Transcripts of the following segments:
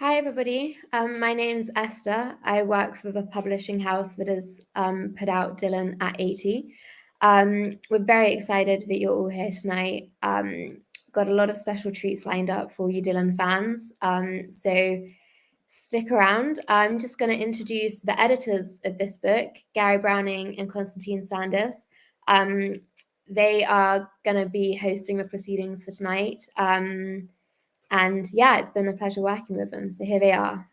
Hi, everybody. My name's Esther. I work for the publishing house that has put out Dylan at 80. We're very excited that you're all here tonight. Got a lot of special treats lined up for you Dylan fans. So stick around. I'm just going to introduce the editors of this book, Gary Browning and Constantine Sanders. They are going to be hosting the proceedings for tonight. And yeah, it's been a pleasure working with them. So here they are.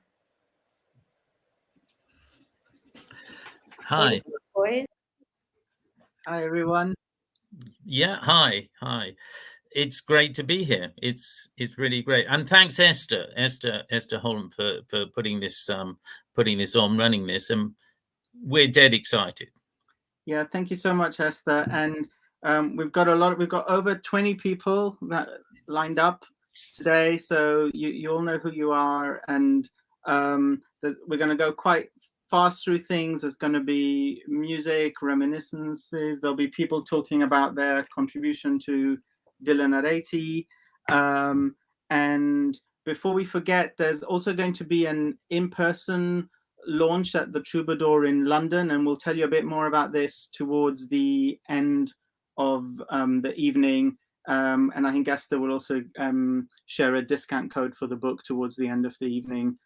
Hi. Boys. Hi, everyone. Yeah, hi. It's great to be here. It's really great, and thanks Esther Holland for putting this on, running this, and we're dead excited. Yeah, thank you so much, Esther. And we've got over 20 people that lined up today, so you all know who you are, and we're going to go quite fast through things. There's going to be music, reminiscences. There'll be people talking about their contribution to Dylan at 80. And before we forget, there's also going to be an in-person launch at the Troubadour in London, and we'll tell you a bit more about this towards the end of the evening. And I think Esther will also share a discount code for the book towards the end of the evening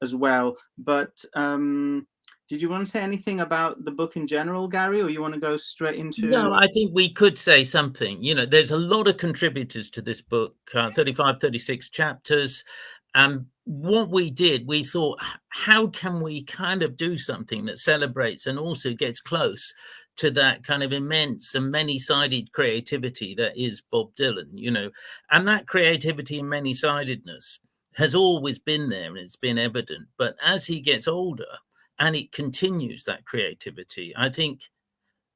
as well. But did you want to say anything about the book in general, Gary, or you want to go straight into... No, I think we could say something. There's a lot of contributors to this book, 35, 36 chapters. What we did, we thought, how can we kind of do something that celebrates and also gets close to that kind of immense and many-sided creativity that is Bob Dylan, and that creativity and many-sidedness has always been there and it's been evident. But as he gets older and it continues that creativity, I think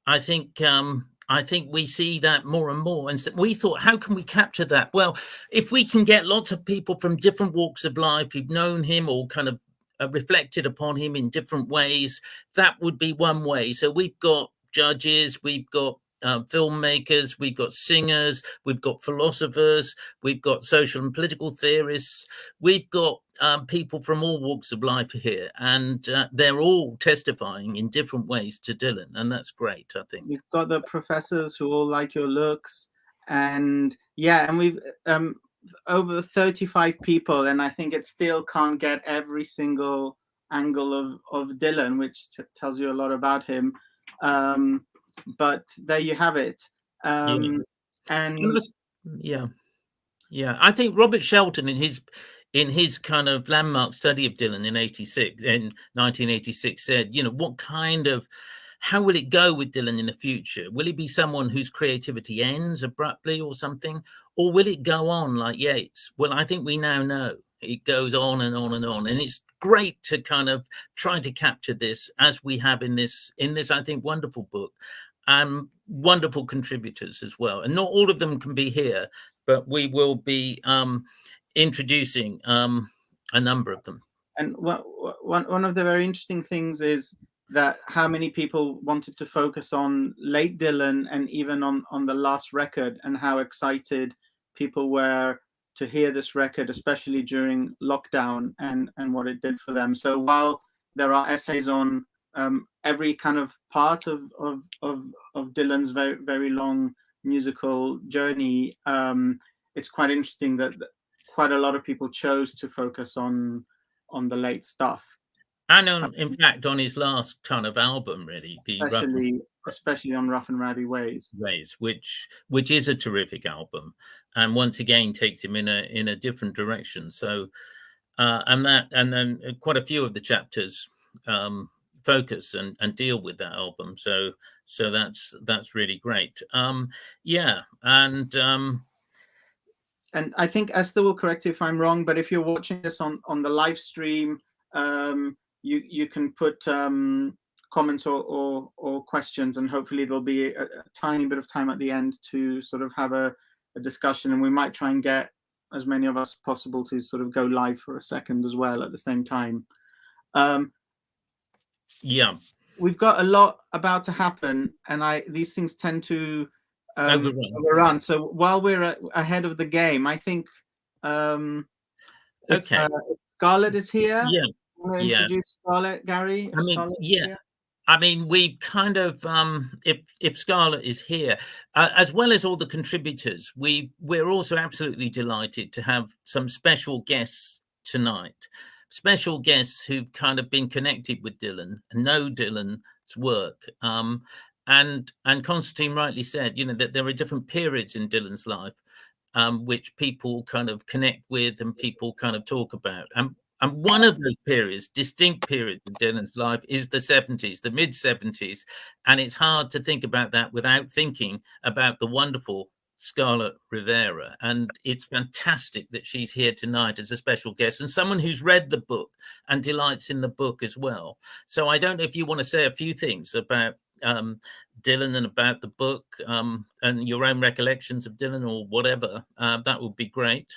we see that more and more. And so we thought, how can we capture that? Well, if we can get lots of people from different walks of life who've known him or kind of reflected upon him in different ways, that would be one way. So we've got judges, we've got filmmakers, we've got singers, we've got philosophers, we've got social and political theorists, we've got people from all walks of life here, and they're all testifying in different ways to Dylan, and that's great, I think. You've got the professors who all like your looks, and yeah, and we've over 35 people, and I think it still can't get every single angle of Dylan, which tells you a lot about him. But there you have it. And yeah, I think Robert Shelton in his kind of landmark study of Dylan in 1986 said, how will it go with Dylan in the future? Will he be someone whose creativity ends abruptly or something, or will it go on like Yeats? Well, I think we now know it goes on and on and on, and it's great to kind of try to capture this as we have in this I think wonderful book. Wonderful contributors as well, and not all of them can be here, but we will be introducing a number of them. And one of the very interesting things is that how many people wanted to focus on late Dylan and even on the last record, and how excited people were to hear this record, especially during lockdown, and what it did for them. So while there are essays on every kind of part of Dylan's very, very long musical journey, it's quite interesting that quite a lot of people chose to focus on the late stuff. And in fact, on his last kind of album, really, especially on Rough and Rowdy Ways, which is a terrific album, and once again takes him in a different direction. So, and then quite a few of the chapters focus and deal with that album. So that's really great. And I think Esther will correct you if I'm wrong, but if you're watching this on the live stream, you can put comments or questions, and hopefully there'll be a tiny bit of time at the end to sort of have a discussion, and we might try and get as many of us possible to sort of go live for a second as well at the same time. We've got a lot about to happen, and these things tend to overrun. So while we're ahead of the game, I think Okay. If Scarlet is here, Yeah. want to introduce Scarlet, Gary? I mean, Scarlet yeah. I mean, we kind of, if Scarlet is here, as well as all the contributors, we're also absolutely delighted to have some special guests tonight. Special guests who've kind of been connected with Dylan and know Dylan's work. And Constantine rightly said, that there are different periods in Dylan's life, which people kind of connect with and people kind of talk about. And one of those periods, distinct periods of Dylan's life, is the 70s, the mid-70s. And it's hard to think about that without thinking about the wonderful Scarlet Rivera. And it's fantastic that she's here tonight as a special guest and someone who's read the book and delights in the book as well. So I don't know if you want to say a few things about Dylan and about the book and your own recollections of Dylan or whatever. That would be great.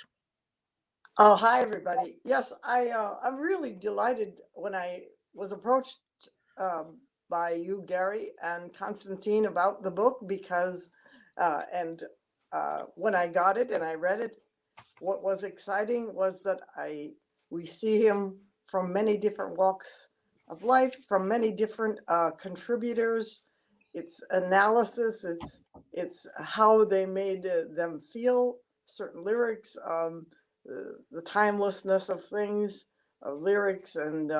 Oh, hi, everybody. Yes, I'm really delighted when I was approached by you, Gary, and Constantine about the book because, when I got it and I read it, what was exciting was that we see him from many different walks of life, from many different contributors. It's analysis, it's how they made them feel, certain lyrics, the timelessness of things, of lyrics, and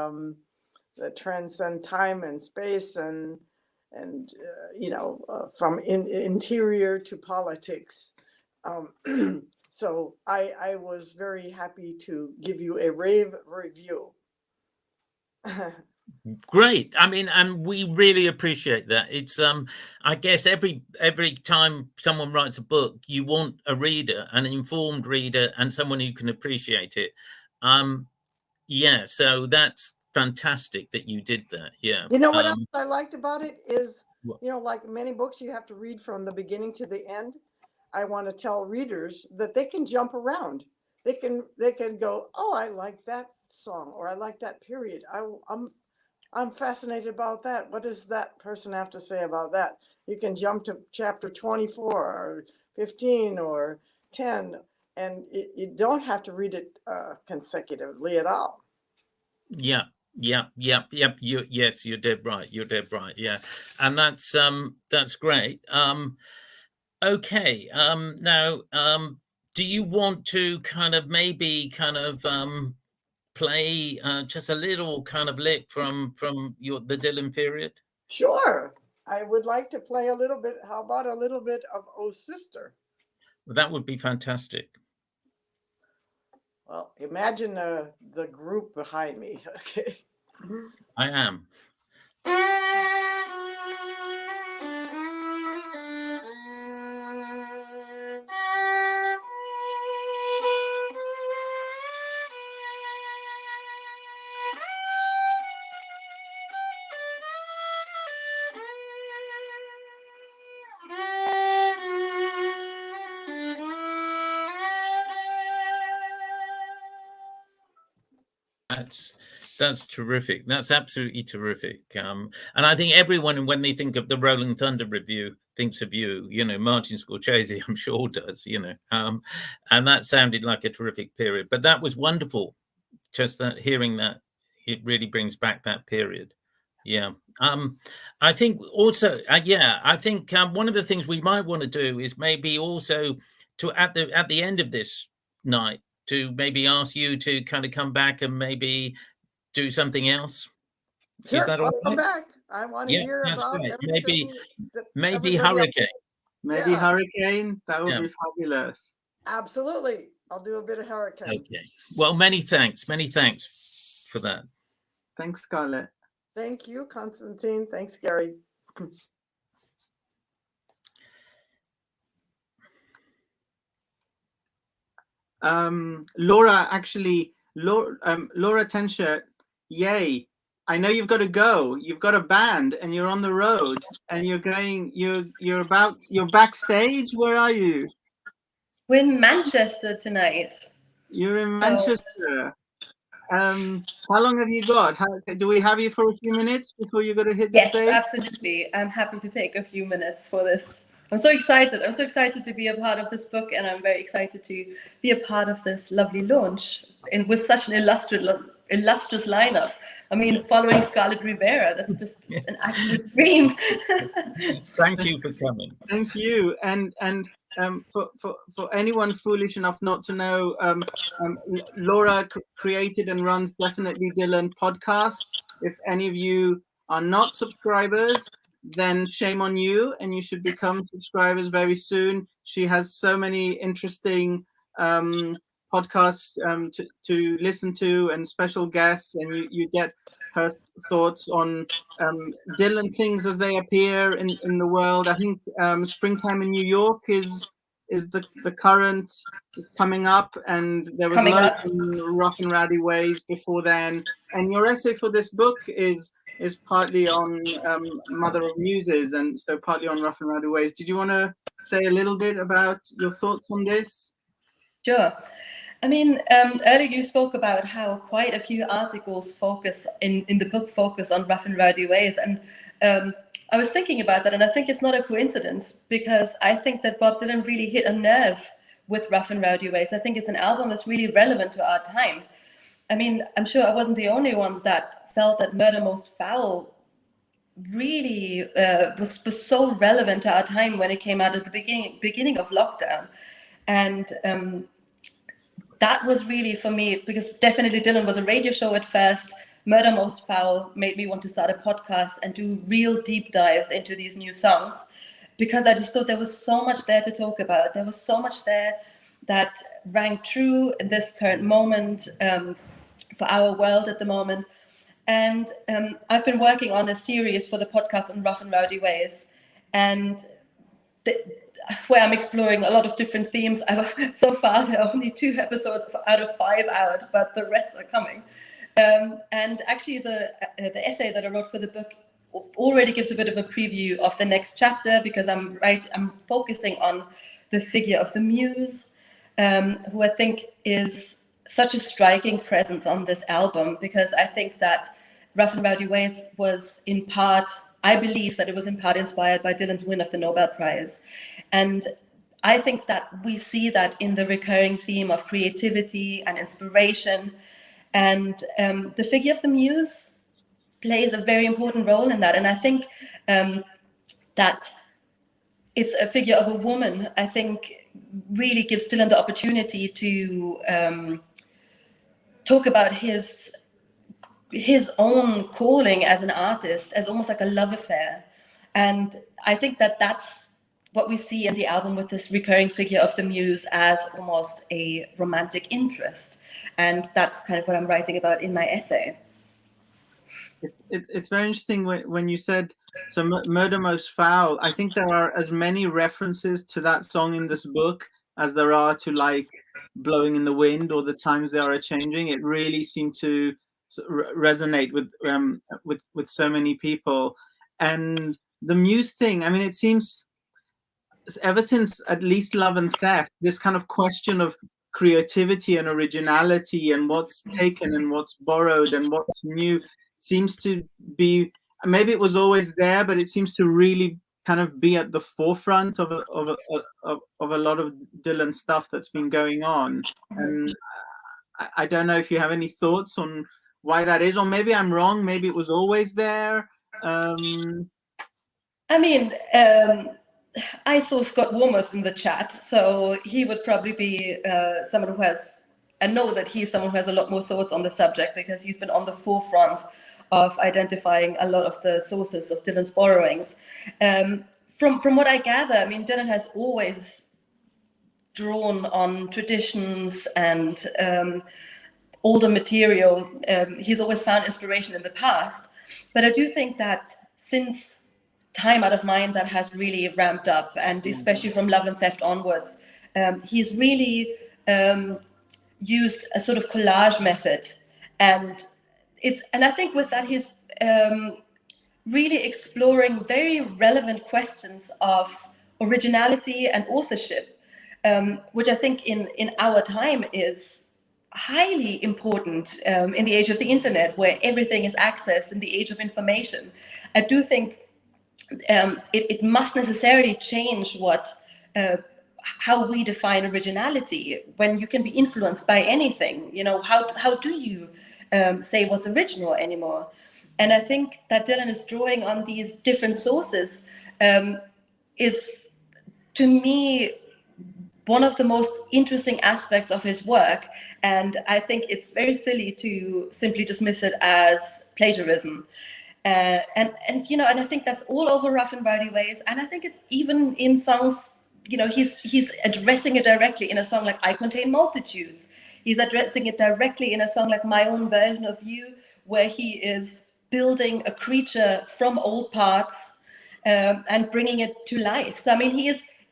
that transcend time and space, and from interior to politics. So I was very happy to give you a rave review. Great. I mean, and we really appreciate that. It's I guess every time someone writes a book, you want a reader, an informed reader, and someone who can appreciate it. Yeah, so that's fantastic that you did that. Yeah. You know what else I liked about it is, like many books, you have to read from the beginning to the end. I want to tell readers that they can jump around. They can go, oh, I like that song, or I like that period. I'm fascinated about that. What does that person have to say about that? You can jump to chapter 24 or 15 or 10, and you don't have to read it consecutively at all. Yeah. Yes, you're dead right. Yeah, and that's great. Okay. Now, do you want to kind of play just a little kind of lick from the Dylan period? Sure. I would like to play a little bit. How about a little bit of Oh Sister? Well, that would be fantastic. Well, imagine the group behind me. Okay. I am. That's terrific. That's absolutely terrific. And I think everyone, when they think of the Rolling Thunder Revue, thinks of you. Martin Scorsese, I'm sure does. And that sounded like a terrific period. But that was wonderful. Just that hearing that, it really brings back that period. Yeah. I think also, I think one of the things we might want to do is maybe also to at the end of this night to maybe ask you to kind of come back and maybe do something else. Sure, Is that all I'll right? come back. I want to hear about maybe everything Hurricane. Maybe Hurricane. That would be fabulous. Absolutely. I'll do a bit of Hurricane. Okay. Well, many thanks for that. Thanks, Scarlet. Thank you, Constantine. Thanks, Gary. Laura Tenschert, yay. I know you've got to go. You've got a band and you're on the road and you're backstage. Where are you? We're in Manchester tonight. You're in Manchester. How long have you got? Do we have you for a few minutes before you got to hit the stage? Yes, absolutely. I'm happy to take a few minutes for this. I'm so excited. I'm so excited to be a part of this book, and I'm very excited to be a part of this lovely launch with such an illustrious lineup. I mean, following Scarlet Rivera, that's just an absolute dream. Thank you for coming. Thank you. And for anyone foolish enough not to know, Laura created and runs Definitely Dylan podcast. If any of you are not subscribers, then shame on you, and you should become subscribers very soon. She has so many interesting podcasts to listen to, and special guests, and you get her thoughts on Dylan things as they appear in the world. I think Springtime in New York is the current coming up, and there was loads in Rough and Rowdy Ways before then. And your essay for this book is partly on Mother of Muses, and so partly on Rough and Rowdy Ways. Did you want to say a little bit about your thoughts on this? Sure. I mean, earlier you spoke about how quite a few articles focus in the book focus on Rough and Rowdy Ways, and I was thinking about that, and I think it's not a coincidence, because I think that Bob Dylan really hit a nerve with Rough and Rowdy Ways. I think it's an album that's really relevant to our time. I mean, I'm sure I wasn't the only one that felt that Murder Most Foul really was so relevant to our time when it came out at the beginning of lockdown. And that was really, for me, because Definitely Dylan was a radio show at first. Murder Most Foul made me want to start a podcast and do real deep dives into these new songs, because I just thought there was so much there to talk about. There was so much there that rang true in this current moment, for our world at the moment. And I've been working on a series for the podcast on Rough and Rowdy Ways, and where I'm exploring a lot of different themes. So far, there are only 2 episodes out of 5 out, but the rest are coming. And actually, the essay that I wrote for the book already gives a bit of a preview of the next chapter, because I'm focusing on the figure of the Muse, who I think is such a striking presence on this album, because I think that Rough and Rowdy Ways was in part, I believe that it was in part inspired by Dylan's win of the Nobel Prize. And I think that we see that in the recurring theme of creativity and inspiration. And the figure of the Muse plays a very important role in that. And I think that it's a figure of a woman, I think, really gives Dylan the opportunity to talk about his own calling as an artist as almost like a love affair. And I think that that's what we see in the album, with this recurring figure of the Muse as almost a romantic interest. And that's kind of what I'm writing about in my essay. It's very interesting when you said, so Murder Most Foul, I think there are as many references to that song in this book as there are to like Blowing in the Wind or The Times They Are Changing. It really seemed to resonate with so many people. And the Muse thing, I mean, it seems ever since at least Love and Theft, this kind of question of creativity and originality and what's taken and what's borrowed and what's new seems to be, maybe it was always there, but it seems to really kind of be at the forefront of a lot of Dylan stuff that's been going on. And I don't know if you have any thoughts on why that is, or maybe I'm wrong, maybe it was always there. I mean, I saw Scott Wormuth in the chat, so he would probably be someone who has, I know that he's someone who has a lot more thoughts on the subject, because he's been on the forefront of identifying a lot of the sources of Dylan's borrowings. From what I gather, I mean, Dylan has always drawn on traditions and older material. He's always found inspiration in the past, but I do think that since Time Out of Mind, that has really ramped up, and especially from Love and Theft onwards, he's really used a sort of collage method, and I think with that he's really exploring very relevant questions of originality and authorship, which I think in our time is highly important in the age of the internet, where everything is accessed, in the age of information. I do think it must necessarily change how we define originality when you can be influenced by anything. You know, how do you say what's original anymore? And I think that Dylan is drawing on these different sources is, to me, one of the most interesting aspects of his work. And I think it's very silly to simply dismiss it as plagiarism. And you know, and I think that's all over Rough and Rowdy Ways. And I think it's even in songs, you know, he's addressing it directly in a song like I Contain Multitudes. He's addressing it directly in a song like My Own Version of You, where he is building a creature from old parts and bringing it to life. So I mean,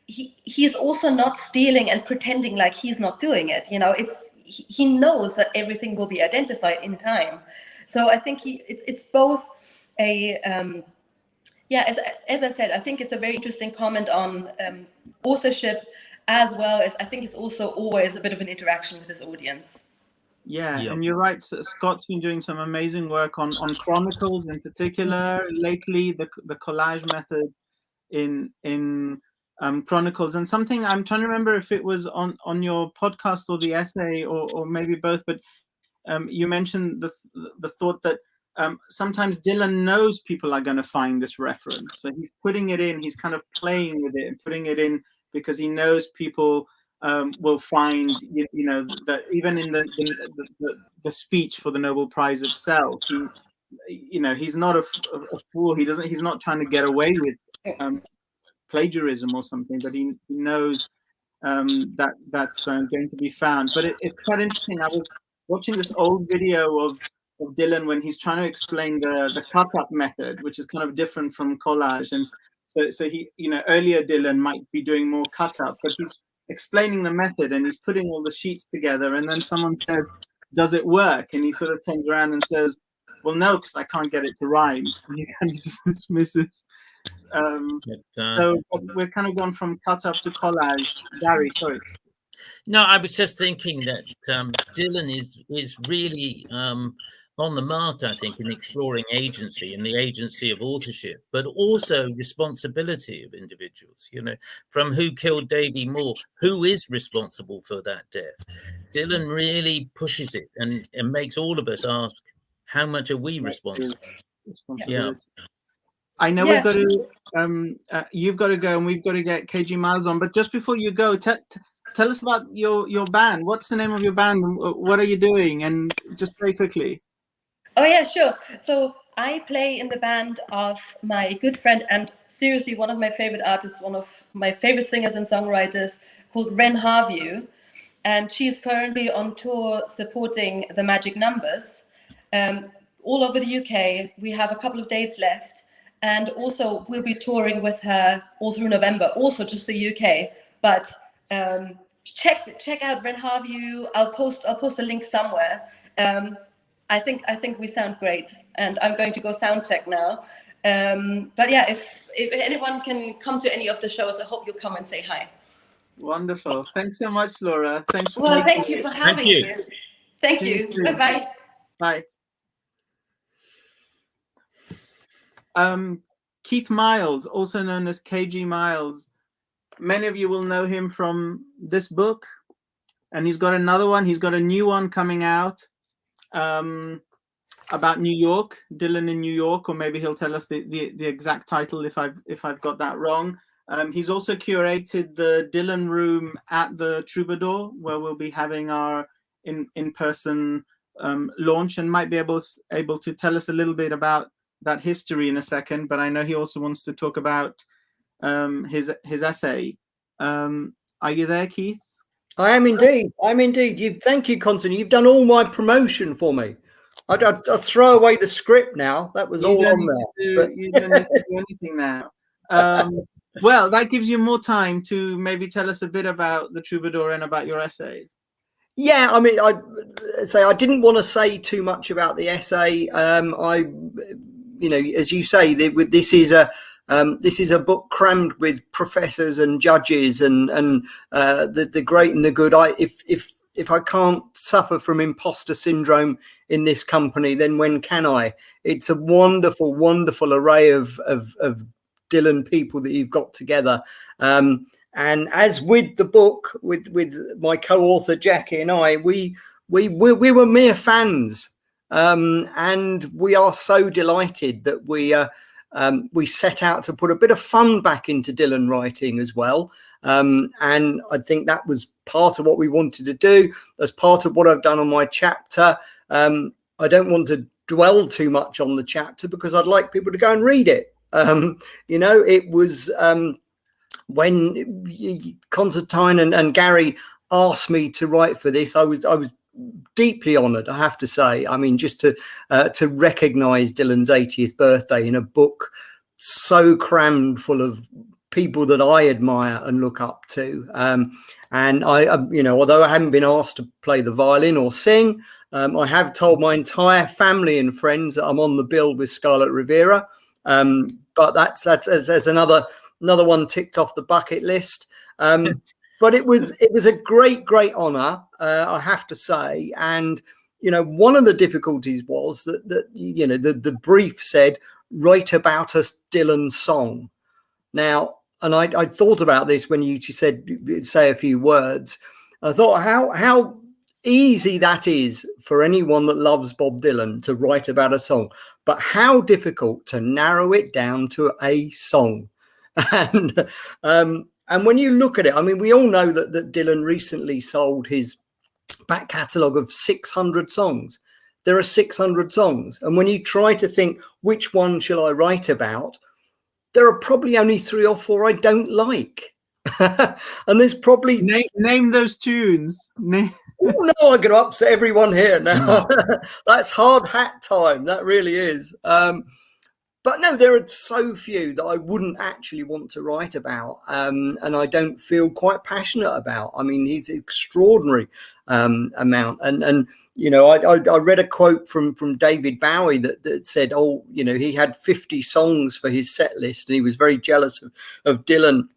he is also not stealing and pretending like he's not doing it. You know, he knows that everything will be identified in time. So I think it's both a as I said, I think it's a very interesting comment on authorship, as well as I think it's also always a bit of an interaction with his audience. Yeah, and you're right. So Scott's been doing some amazing work on chronicles in particular lately. The collage method in chronicles, and something I'm trying to remember if it was on your podcast or the essay or maybe both. But you mentioned the thought that sometimes Dylan knows people are going to find this reference, so he's putting it in. He's kind of playing with it and putting it in because he knows people will find, you know, that even in the speech for the Nobel Prize itself, you know, he's not a fool. He's not trying to get away with plagiarism or something, but he knows that that's going to be found. But it's quite interesting. I was watching this old video of Dylan when he's trying to explain the cut-up method, which is kind of different from collage. And so he, you know, earlier Dylan might be doing more cut-up, but he's explaining the method and he's putting all the sheets together, and then someone says, does it work? And he sort of turns around and says, well, no, because I can't get it to rhyme. And he kind of just dismisses. So we're kind of gone from cut-up to collage. Gary, sorry. No, I was just thinking that Dylan is really on the mark, I think, in exploring agency and the agency of authorship, but also responsibility of individuals. You know, from Who Killed Davy Moore, who is responsible for that death? Dylan really pushes it and makes all of us ask, how much are we responsible? Yeah. I know we've got to, you've got to go and we've got to get KG Miles on, but just before you go, tell us about your band. What's the name of your band? What are you doing? And just very quickly. Oh yeah, sure. So I play in the band of my good friend and seriously one of my favorite artists, one of my favorite singers and songwriters, called Ren Revue, and she's currently on tour supporting the Magic Numbers all over the UK. We have a couple of dates left, and also we'll be touring with her all through November, also just the UK. But check out Ren Revue. I'll post a link somewhere. I think we sound great, and I'm going to go sound check now. But yeah, if anyone can come to any of the shows, I hope you'll come and say hi. Wonderful. Thanks so much, Laura. Thanks for thank you for having me. Thank you. Bye-bye. Bye. Keith Miles, also known as KG Miles. Many of you will know him from this book, and he's got another one. He's got a new one coming out about New York, Dylan in New York, or maybe he'll tell us the exact title if I've got that wrong. He's also curated the Dylan Room at the Troubadour, where we'll be having our in-person launch, and might be able to tell us a little bit about that history in a second. But I know he also wants to talk about his essay. Are you there, Keith? I am indeed. Thank you, Constantine. You've done all my promotion for me. I'd throw away the script now. That was all on there. You don't need to do anything now. Well, that gives you more time to maybe tell us a bit about the Troubadour and about your essay. Yeah, I mean, I didn't want to say too much about the essay. As you say, this is a book crammed with professors and judges and the great and the good. If I can't suffer from imposter syndrome in this company, then when can I? It's a wonderful, wonderful array of Dylan people that you've got together. And And as with the book, with my co-author Jackie and I, we were mere fans, and we are so delighted that we set out to put a bit of fun back into Dylan writing as well. And I think that was part of what we wanted to do. As part of what I've done on my chapter, I don't want to dwell too much on the chapter because I'd like people to go and read it. You know, it was when Constantine and Gary asked me to write for this, I was deeply honoured, I have to say. I mean, just to recognise Dylan's 80th birthday in a book so crammed full of people that I admire and look up to. And I, you know, although I haven't been asked to play the violin or sing, I have told my entire family and friends that I'm on the bill with Scarlet Rivera. But that's another one ticked off the bucket list. But it was a great honour, I have to say. And you know, one of the difficulties was that you know, the brief said, write about a Dylan song. Now, and I thought about this when you said say a few words. I thought how easy that is for anyone that loves Bob Dylan to write about a song, but how difficult to narrow it down to a song. And when you look at it, I mean, we all know that Dylan recently sold his back catalogue of 600 songs. There are 600 songs. And when you try to think, which one shall I write about? There are probably only 3 or 4 I don't like. And there's probably... Name those tunes. Oh, no, I'm going to upset everyone here now. That's hard hat time. That really is. But no, there are so few that I wouldn't actually want to write about, and I don't feel quite passionate about. I mean, he's an extraordinary amount. And you know, I read a quote from David Bowie that said, oh, you know, he had 50 songs for his set list, and he was very jealous of Dylan,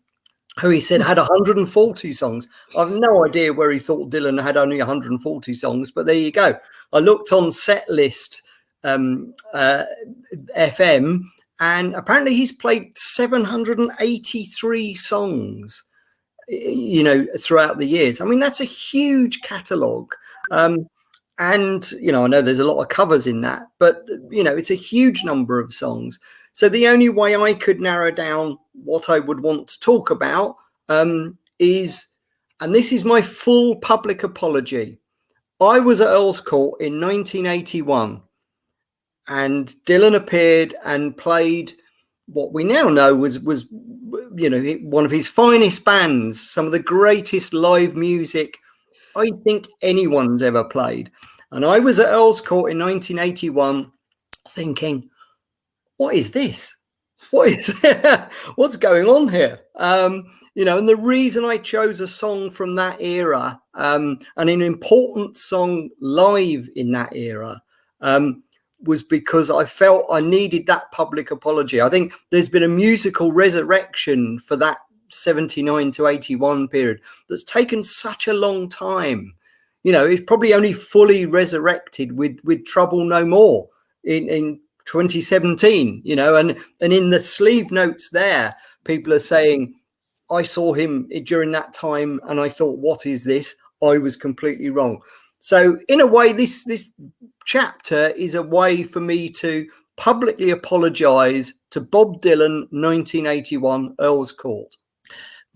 who he said had 140 songs. I've no idea where he thought Dylan had only 140 songs, but there you go. I looked on Setlist FM, and apparently he's played 783 songs, you know, throughout the years. I mean, that's a huge catalogue. And, you know, I know there's a lot of covers in that, but, you know, it's a huge number of songs. So the only way I could narrow down what I would want to talk about is, and this is my full public apology, I was at Earl's Court in 1981, and Dylan appeared and played what we now know was you know, one of his finest bands, some of the greatest live music I think anyone's ever played. And I was at Earl's Court in 1981 thinking, what is this? What's going on here? You know, and the reason I chose a song from that era, and an important song live in that era, was because I felt I needed that public apology. I think there's been a musical resurrection for that 79 to 81 period that's taken such a long time. You know, it's probably only fully resurrected with Trouble No More in 2017, you know, and in the sleeve notes there, people are saying, I saw him during that time and I thought, what is this? I was completely wrong. So in a way, this chapter is a way for me to publicly apologise to Bob Dylan, 1981, Earl's Court.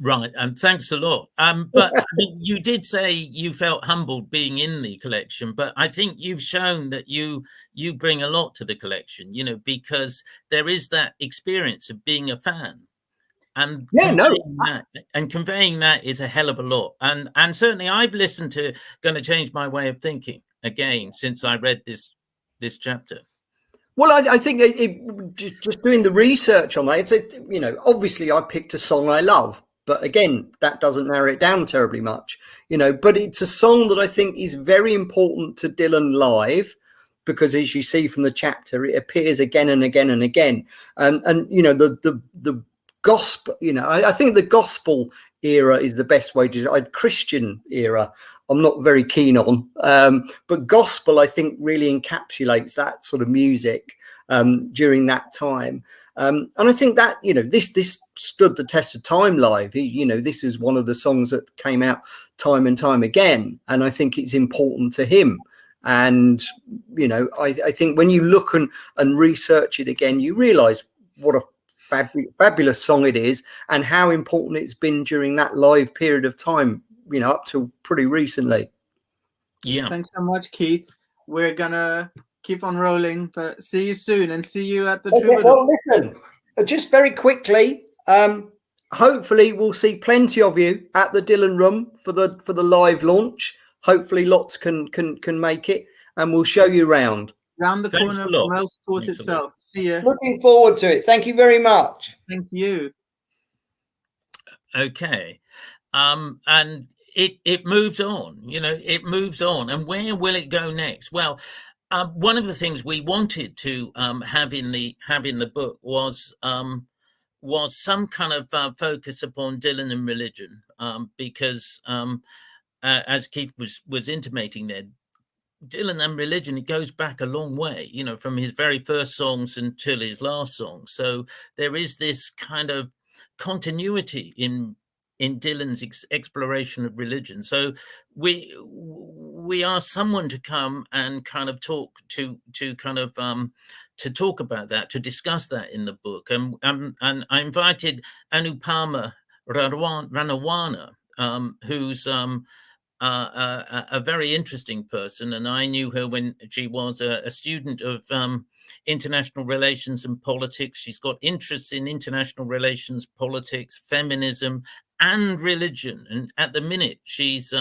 Right, and thanks a lot. But I mean, you did say you felt humbled being in the collection, but I think you've shown that you bring a lot to the collection, you know, because there is that experience of being a fan. And conveying that is a hell of a lot. And certainly I've listened to Gonna Change My Way of Thinking again since I read this chapter. Well, I think just doing the research on that, you know, obviously I picked a song I love, but again, that doesn't narrow it down terribly much, you know, but it's a song that I think is very important to Dylan live, because as you see from the chapter, it appears again and again and again. And you know, the gospel, you know, I think the gospel era is the best way to Christian era I'm not very keen on, but gospel I think really encapsulates that sort of music during that time, and I think that, you know, this stood the test of time live. You know, this was one of the songs that came out time and time again, and I think it's important to him. And you know, I think when you look and research it again, you realize what a fabulous song it is, and how important it's been during that live period of time, you know, up to pretty recently. Yeah, thanks so much, Keith. We're gonna keep on rolling, but see you soon, and see you at the Troubadour. Well, listen, just very quickly, hopefully we'll see plenty of you at the Dylan Room for the live launch. Hopefully lots can make it, and we'll show you around. Round the Thanks corner a lot. from Earl's Court itself. See ya. Looking forward to it. Thank you very much. Thank you. Okay. And it moves on, you know, it moves on. And where will it go next? Well, one of the things we wanted to have in the book was some kind of focus upon Dylan and religion, because as Keith was intimating there, Dylan and religion, it goes back a long way, you know, from his very first songs until his last song. So there is this kind of continuity in Dylan's exploration of religion. So we asked someone to come and kind of talk to talk about that, to discuss that in the book. And I invited Anupama Ranawana, who's a very interesting person, and I knew her when she was a student of international relations and politics. She's got interests in international relations, politics, feminism, and religion. And at the minute, she's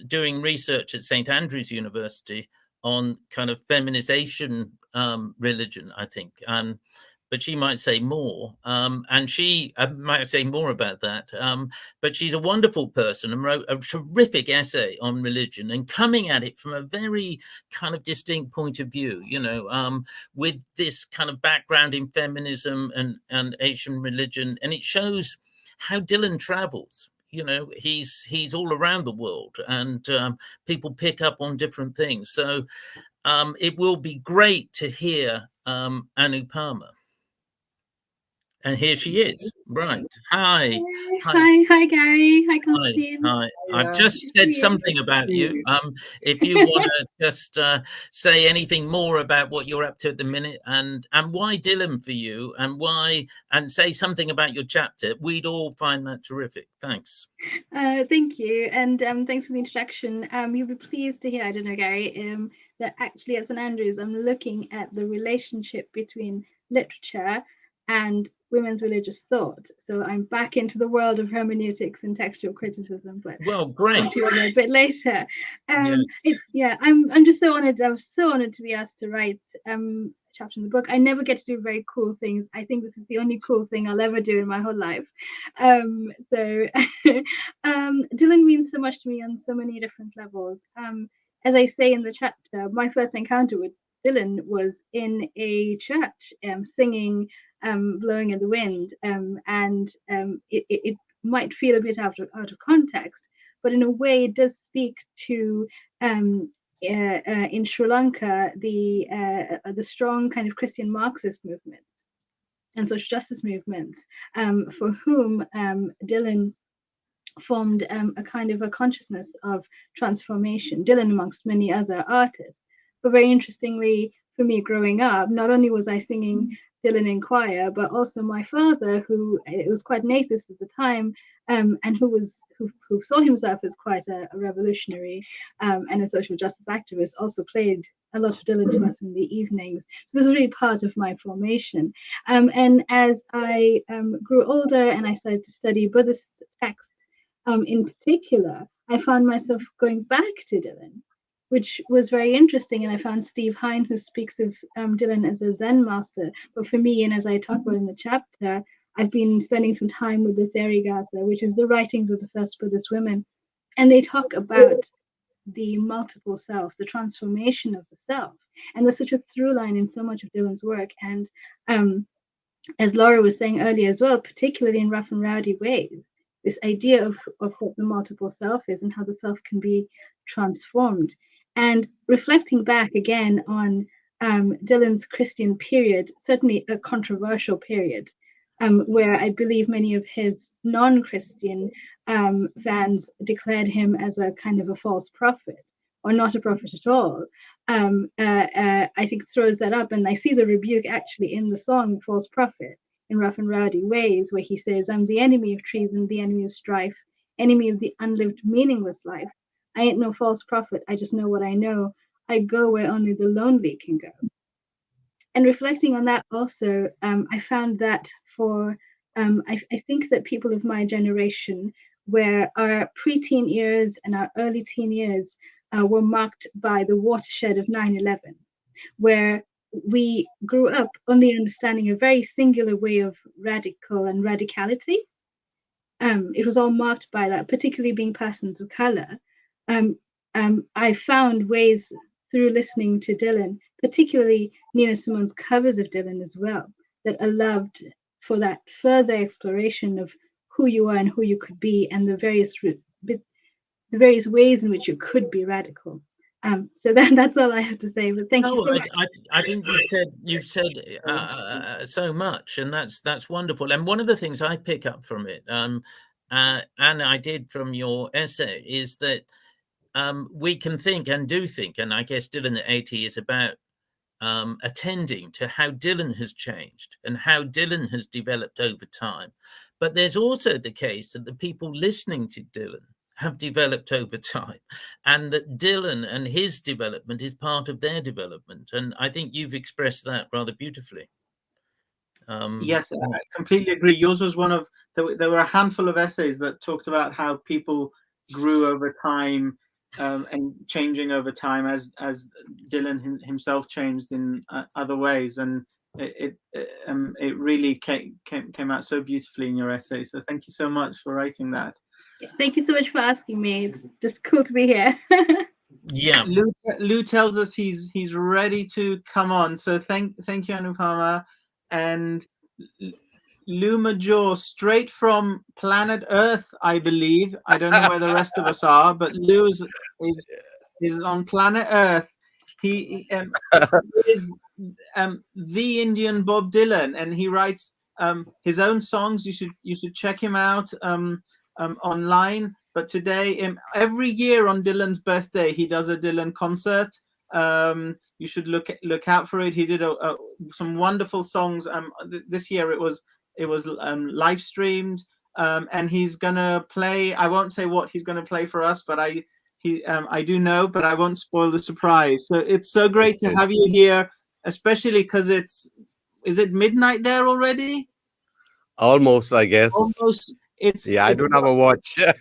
doing research at St. Andrews University on kind of feminization religion, I think. But she might say more, and she might say more about that. But she's a wonderful person and wrote a terrific essay on religion, and coming at it from a very kind of distinct point of view, you know, with this kind of background in feminism and Asian religion. And it shows how Dylan travels. You know, he's all around the world, and people pick up on different things. So it will be great to hear Anupama. And here she is. Right. Hi. Hi, Gary. Hi, Constantine. Hi. I've just said something about you. If you want to just say anything more about what you're up to at the minute, and why Dylan for you, and say something about your chapter, we'd all find that terrific. Thanks. Thank you, and thanks for the introduction. You'll be pleased to hear, I don't know, Gary, that actually at St. Andrews, I'm looking at the relationship between literature and women's religious thought. So I'm back into the world of hermeneutics and textual criticism, but well, great. A bit later. I'm just so honored. I was so honored to be asked to write a chapter in the book. I never get to do very cool things. I think this is the only cool thing I'll ever do in my whole life. Dylan means so much to me on so many different levels. As I say in the chapter, my first encounter with Dylan was in a church, singing Blowing in the Wind, and it might feel a bit out of context, but in a way it does speak to in Sri Lanka the strong kind of Christian Marxist movement and social justice movements, for whom Dylan formed a kind of a consciousness of transformation. Dylan amongst many other artists. But very interestingly, for me growing up, not only was I singing Dylan in choir, but also my father, who it was quite an atheist at the time, and who saw himself as quite a revolutionary and a social justice activist, also played a lot of Dylan to us in the evenings. So this is really part of my formation. And as I grew older and I started to study Buddhist texts in particular, I found myself going back to Dylan, which was very interesting. And I found Steve Hine, who speaks of Dylan as a Zen master. But for me, and as I talk about in the chapter, I've been spending some time with the Therigatha, which is the writings of the first Buddhist women. And they talk about the multiple self, the transformation of the self. And there's such a through line in so much of Dylan's work. And as Laura was saying earlier as well, particularly in rough and rowdy ways, this idea of what the multiple self is and how the self can be transformed. And reflecting back again on Dylan's Christian period, certainly a controversial period, where I believe many of his non-Christian fans declared him as a kind of a false prophet, or not a prophet at all. I think throws that up, and I see the rebuke actually in the song "False Prophet" in rough and rowdy ways, where he says, "I'm the enemy of treason, the enemy of strife, enemy of the unlived, meaningless life. I ain't no false prophet. I just know what I know. I go where only the lonely can go." And reflecting on that also, I found that for, I think that people of my generation, where our preteen years and our early teen years were marked by the watershed of 9/11, where we grew up only understanding a very singular way of radical and radicality. It was all marked by that, particularly being persons of color. I found ways through listening to Dylan, particularly Nina Simone's covers of Dylan as well, that allowed for that further exploration of who you are and who you could be, and the various ways in which you could be radical. So that's all I have to say. But thank you so much. I think you've said so much, and that's wonderful. And one of the things I pick up from it, and I did from your essay, is that we can think and do think, and I guess Dylan at 80 is about attending to how Dylan has changed and how Dylan has developed over time. But there's also the case that the people listening to Dylan have developed over time, and that Dylan and his development is part of their development. And I think you've expressed that rather beautifully. Yes, I completely agree. Yours was one of, there were a handful of essays that talked about how people grew over time and changing over time as Dylan himself changed in other ways. And it really came out so beautifully in your essay. So thank you so much for writing that. Thank you so much for asking me. It's just cool to be here. Yeah. Lou tells us he's ready to come on. So thank you, Anupama. And Lou Majaw, straight from planet Earth, I believe. I don't know where the rest of us are, but Lou is on planet Earth. He is the Indian Bob Dylan, and he writes his own songs. You should check him out online. But today, every year on Dylan's birthday, he does a Dylan concert. You should look out for it. He did some wonderful songs. This year it was live streamed, and he's gonna play. I won't say what he's gonna play for us, but I do know, but I won't spoil the surprise. So it's so great to have you here, especially because is it midnight there already? Almost, I guess. Almost. I don't have a watch. It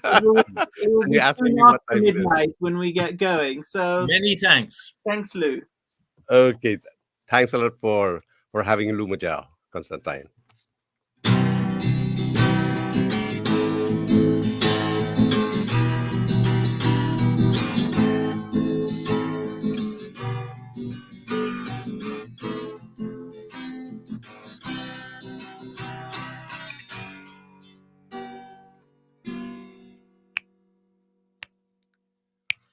will be asking me soon what after time it is. midnight when we get going. So many thanks. Thanks, Lou. Okay, thanks a lot for having Lou Majaw, Constantine.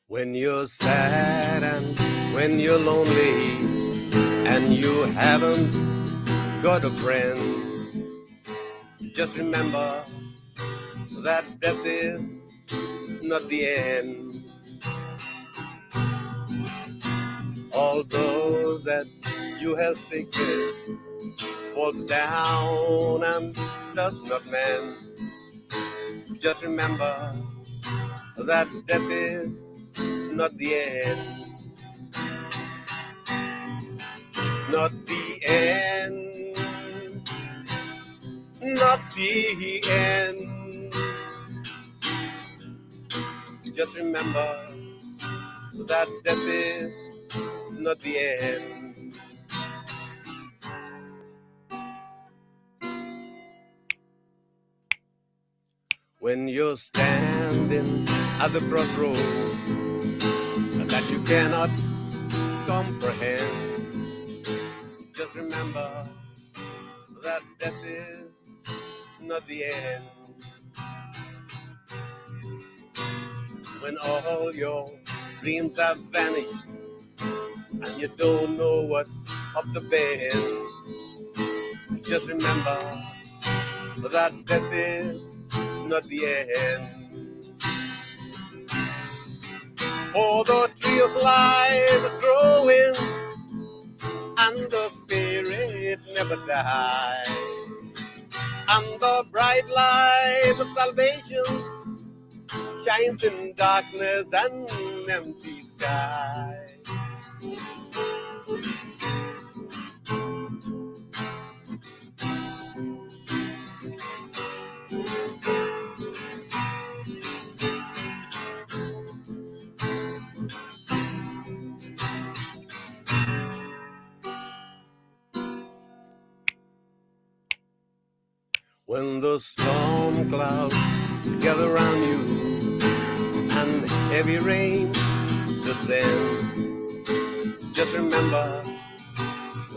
When you're sad and when you're lonely and you haven't got a friend, just remember that death is not the end. Although that you have sickness falls down and does not mend, just remember that death is not the end. Not the end. Not the end. Just remember that death is not the end. When you're standing at the crossroads that you cannot comprehend, just remember that death is not the end. When all your dreams have vanished and you don't know what's up the bend, just remember that death is not the end. For the tree of life is growing, and the spirit never dies. And the bright light of salvation shines in darkness and empty sky. When the storm clouds gather around you and heavy rain descends, just remember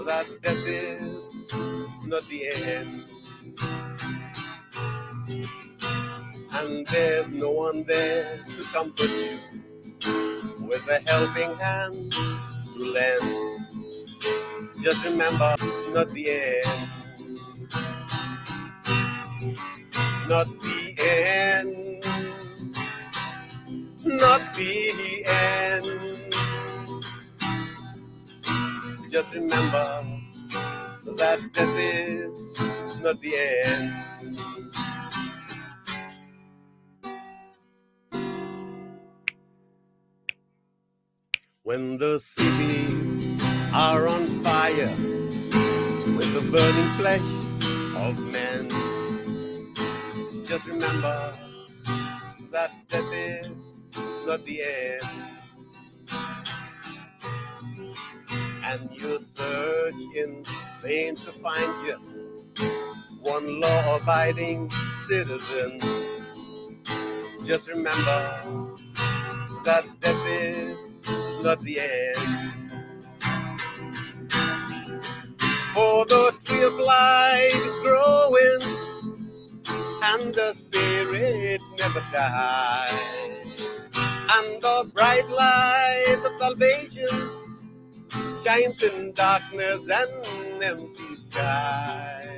that death is not the end. And there's no one there to comfort you with a helping hand to lend. Just remember, not the end. Not the end, not the end. Just remember that death is not the end. When the cities are on fire with the burning flesh of men, just remember that death is not the end. And you search in vain to find just one law-abiding citizen. Just remember that death is not the end. For the tree of life is growing, and the spirit never dies. And the bright light of salvation shines in darkness and empty sky.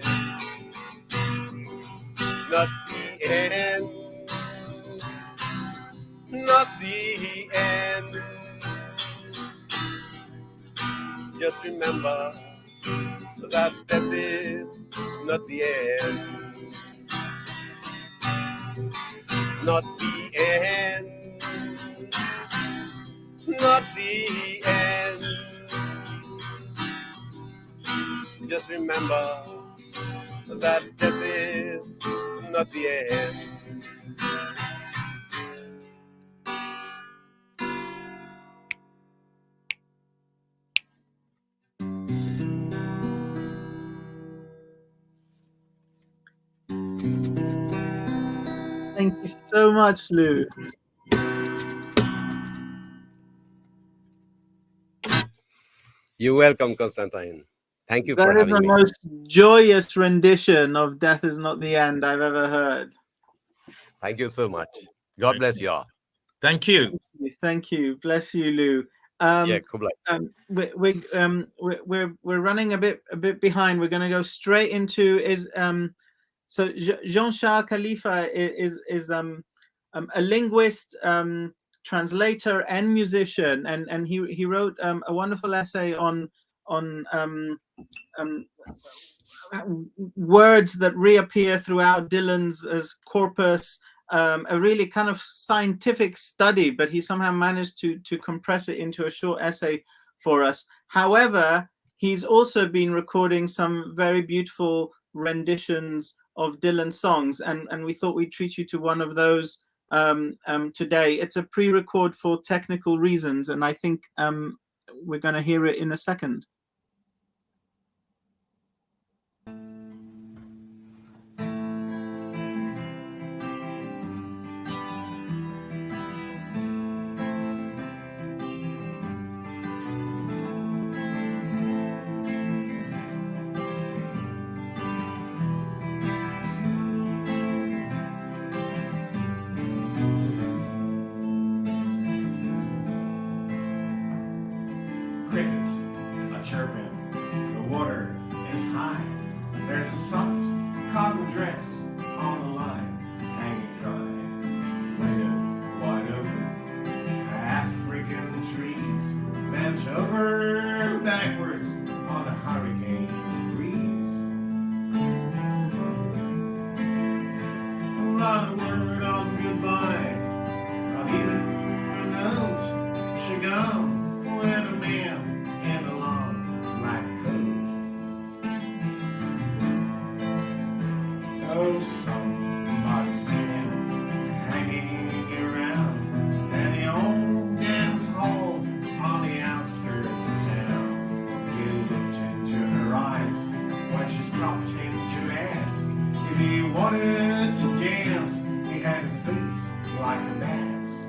Not the end, not the end. Just remember that death is not the end. Not the end, not the end. Just remember that death is not the end. Thank you so much, Lou. You're welcome, Constantine. Thank you That for is having the me. most joyous rendition of Death is Not the End I've ever heard. Thank you so much. God bless you all. Thank you. Thank you. Bless you, Lou. Yeah, Kublai. We're running a bit behind. We're going to go straight into so Jean-Charles Khalifa is a linguist, translator, and musician, and he wrote a wonderful essay on words that reappear throughout Dylan's corpus. A really kind of scientific study, but he somehow managed to compress it into a short essay for us. However, he's also been recording some very beautiful renditions of Dylan songs, and we thought we'd treat you to one of those today. It's a pre-record for technical reasons, and I think we're going to hear it in a second. Crickets are chirping, the water is high. There's a soft cotton dress on the line, hanging dry, window wide open. African trees bent over backwards on a hurricane breeze. Not a word of goodbye, not even a note. She gone with a man in a long black coat. Oh, somebody seen him hanging around any old dance hall on the outskirts of town. He looked into her eyes when she stopped him to ask if he wanted to dance. He had a face like a mask.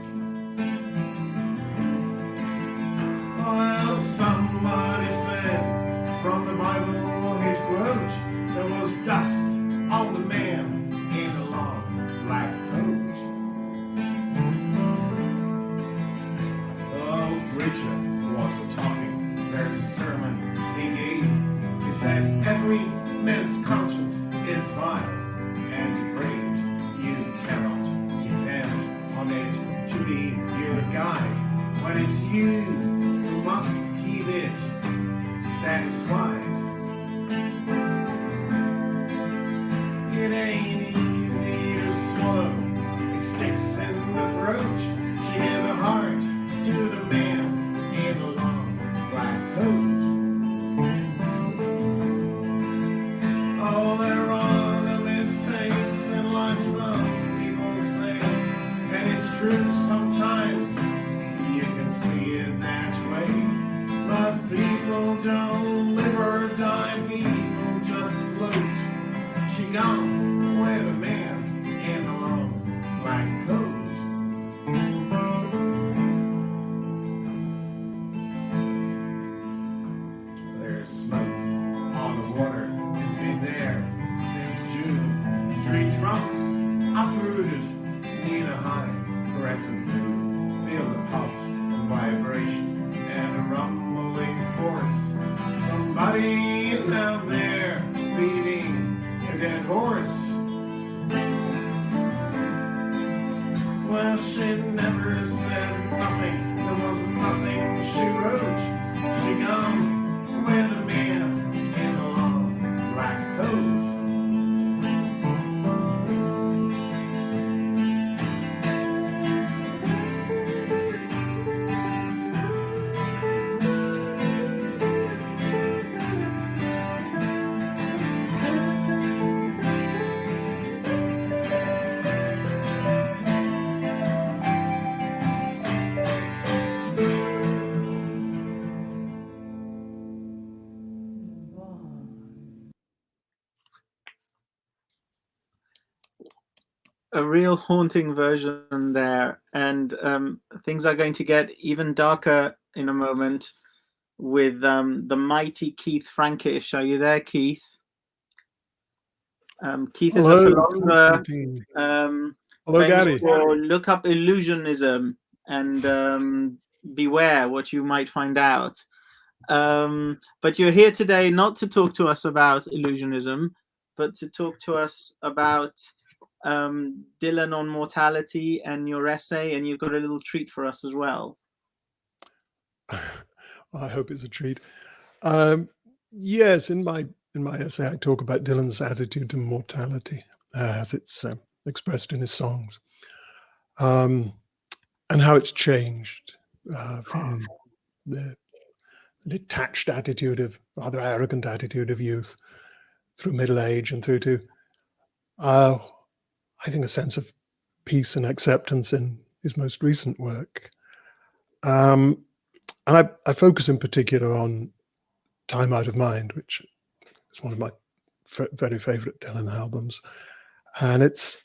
Well, somebody said from the Bible he'd quote, there was dust on the man in a long black coat. Oh, preacher was a-talking, there's a sermon he gave. He said every man's conscience is vile and depraved. You cannot depend on it to be your guide. When it's you who must keep it satisfied. It ain't easy to swallow, it sticks in the throat. She gave her heart to the man in a long black coat. Oh, there are no mistakes in life, some people say, and it's true sometimes. You can see it that way, but people don't live or die, people just float. She gone with a man in a long black coat. There's smoke on the water, it's been there since June. Tree trunks uprooted, need a high crescent moon. Feel the pulse and vibration and a rumbling force. Somebody is out there beating a dead horse. Well, she never said nothing, there was nothing she wrote. She gone with a man in a long black coat. A real haunting version there, and things are going to get even darker in a moment with the mighty Keith Frankish. Are you there, Keith? Keith is a philosopher. Hello, Gary. Look up illusionism and beware what you might find out. But you're here today not to talk to us about illusionism, but to talk to us about Dylan on mortality and your essay, and you've got a little treat for us as well. I hope it's a treat. Yes, in my essay, I talk about Dylan's attitude to mortality as it's expressed in his songs, and how it's changed from the detached attitude of rather arrogant attitude of youth through middle age and through to I think a sense of peace and acceptance in his most recent work. And I focus in particular on Time Out of Mind, which is one of my very favorite Dylan albums. And it's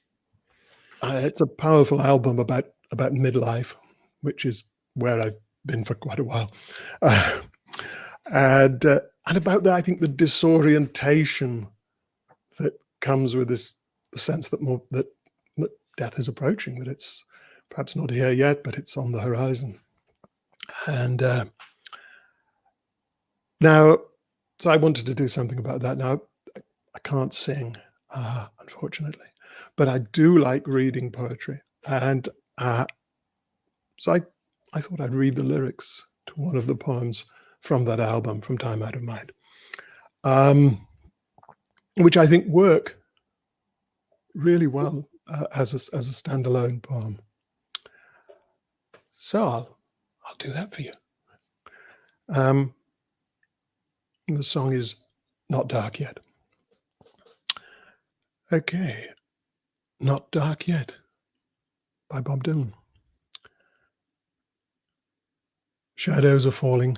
a powerful album about midlife, which is where I've been for quite a while. And about that, I think the disorientation that comes with this sense that death is approaching, that it's perhaps not here yet, but it's on the horizon. And now, so I wanted to do something about that. Now, I can't sing, unfortunately. But I do like reading poetry, and so I thought I'd read the lyrics to one of the poems from that album, From Time Out of Mind, which I think work really well as a standalone poem. So I'll do that for you. The song is Not Dark Yet. Okay, Not Dark Yet by Bob Dylan. Shadows are falling,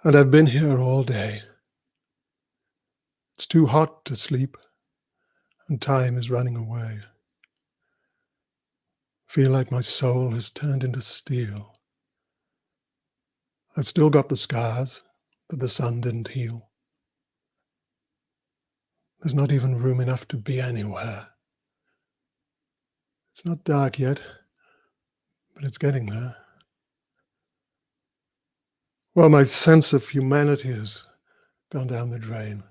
and I've been here all day. It's too hot to sleep, and time is running away. Feel like my soul has turned into steel. I've still got the scars that the sun didn't heal. There's not even room enough to be anywhere. It's not dark yet, but it's getting there. Well, my sense of humanity has gone down the drain.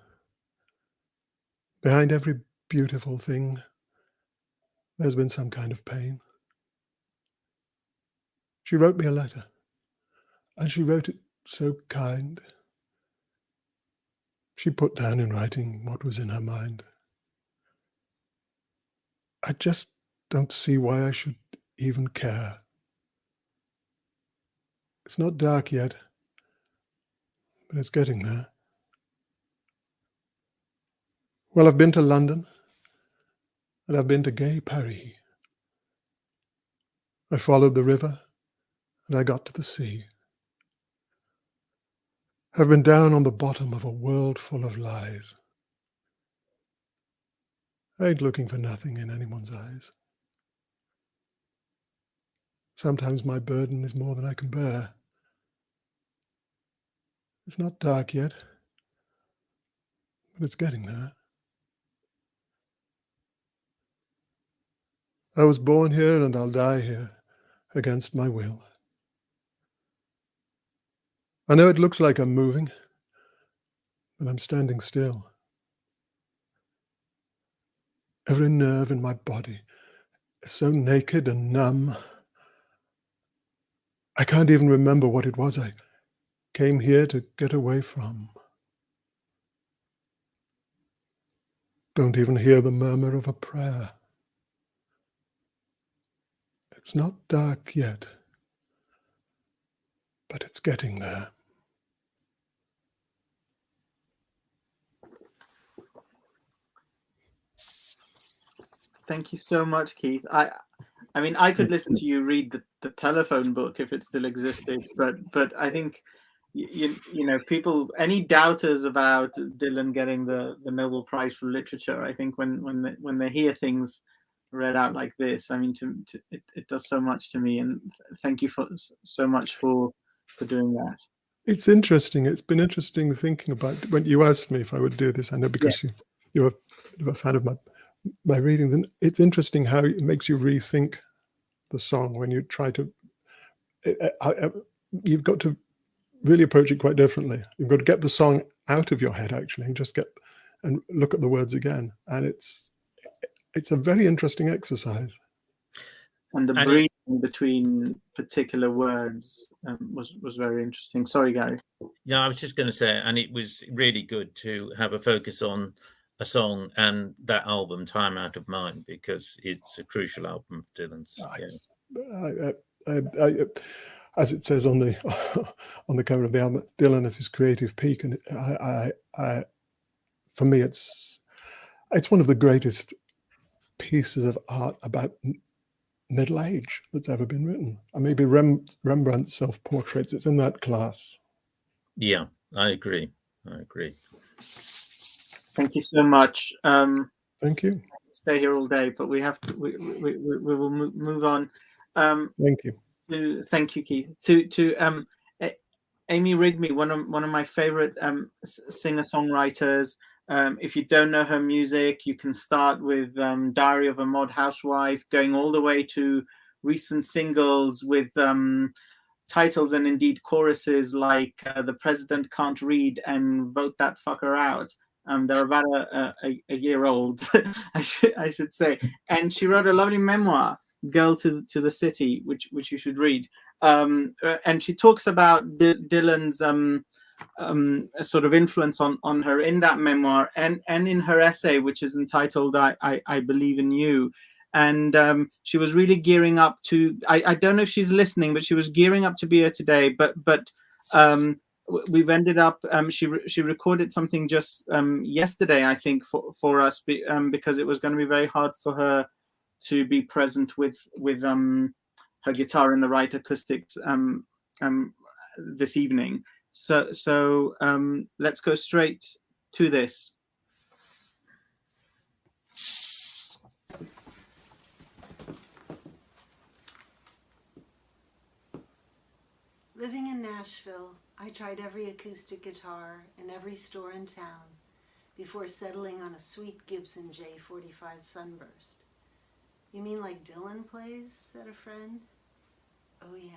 Behind every beautiful thing, there's been some kind of pain. She wrote me a letter, and she wrote it so kind. She put down in writing what was in her mind. I just don't see why I should even care. It's not dark yet, but it's getting there. Well, I've been to London, and I've been to gay Paris. I followed the river, and I got to the sea. I've been down on the bottom of a world full of lies. I ain't looking for nothing in anyone's eyes. Sometimes my burden is more than I can bear. It's not dark yet, but it's getting there. I was born here and I'll die here against my will. I know it looks like I'm moving, but I'm standing still. Every nerve in my body is so naked and numb. I can't even remember what it was I came here to get away from. Don't even hear the murmur of a prayer. It's not dark yet, but it's getting there. Thank you so much, Keith. I mean, I could listen to you read the telephone book if it still existed, but I think you know, people, any doubters about Dylan getting the Nobel Prize for Literature, I think when they hear things read out like this, I mean, it does so much to me, and thank you so much for doing that. It's interesting. It's been interesting thinking about when you asked me if I would do this. I know because you were a fan of my reading. Then it's interesting how it makes you rethink the song when you try to. You've got to really approach it quite differently. You've got to get the song out of your head actually, and just and look at the words again. And it's a very interesting exercise. And the breathing between particular words was very interesting. Sorry, Gary. Yeah, I was just going to say, and it was really good to have a focus on a song and that album, Time Out of Mind, because it's a crucial album for Dylan's. As it says on the cover of the album, Dylan at his creative peak, and for me, it's one of the greatest pieces of art about middle age that's ever been written. And maybe Rembrandt's self-portraits, it's in that class. Yeah, I agree. Thank you so much. Thank you. Stay here all day, but we have to. We will move on. Thank you. Thank you, Keith. To Amy Rigby, one of my favorite singer-songwriters. If you don't know her music, you can start with Diary of a Mod Housewife, going all the way to recent singles with titles and indeed choruses like The President Can't Read and Vote That Fucker Out. They're about a year old, I should say. And she wrote a lovely memoir, Girl to the City, which you should read. And she talks about Dylan's sort of influence on her in that memoir, and in her essay, which is entitled I Believe in You. And she was really gearing up to, I don't know if she's listening, but she was gearing up to be here today. But we've ended up, she recorded something just yesterday, I think, for us, because it was going to be very hard for her to be present with her guitar in the right acoustics this evening. So let's go straight to this. Living in Nashville, I tried every acoustic guitar in every store in town before settling on a sweet Gibson J45 Sunburst. You mean like Dylan plays? Said a friend. Oh yeah.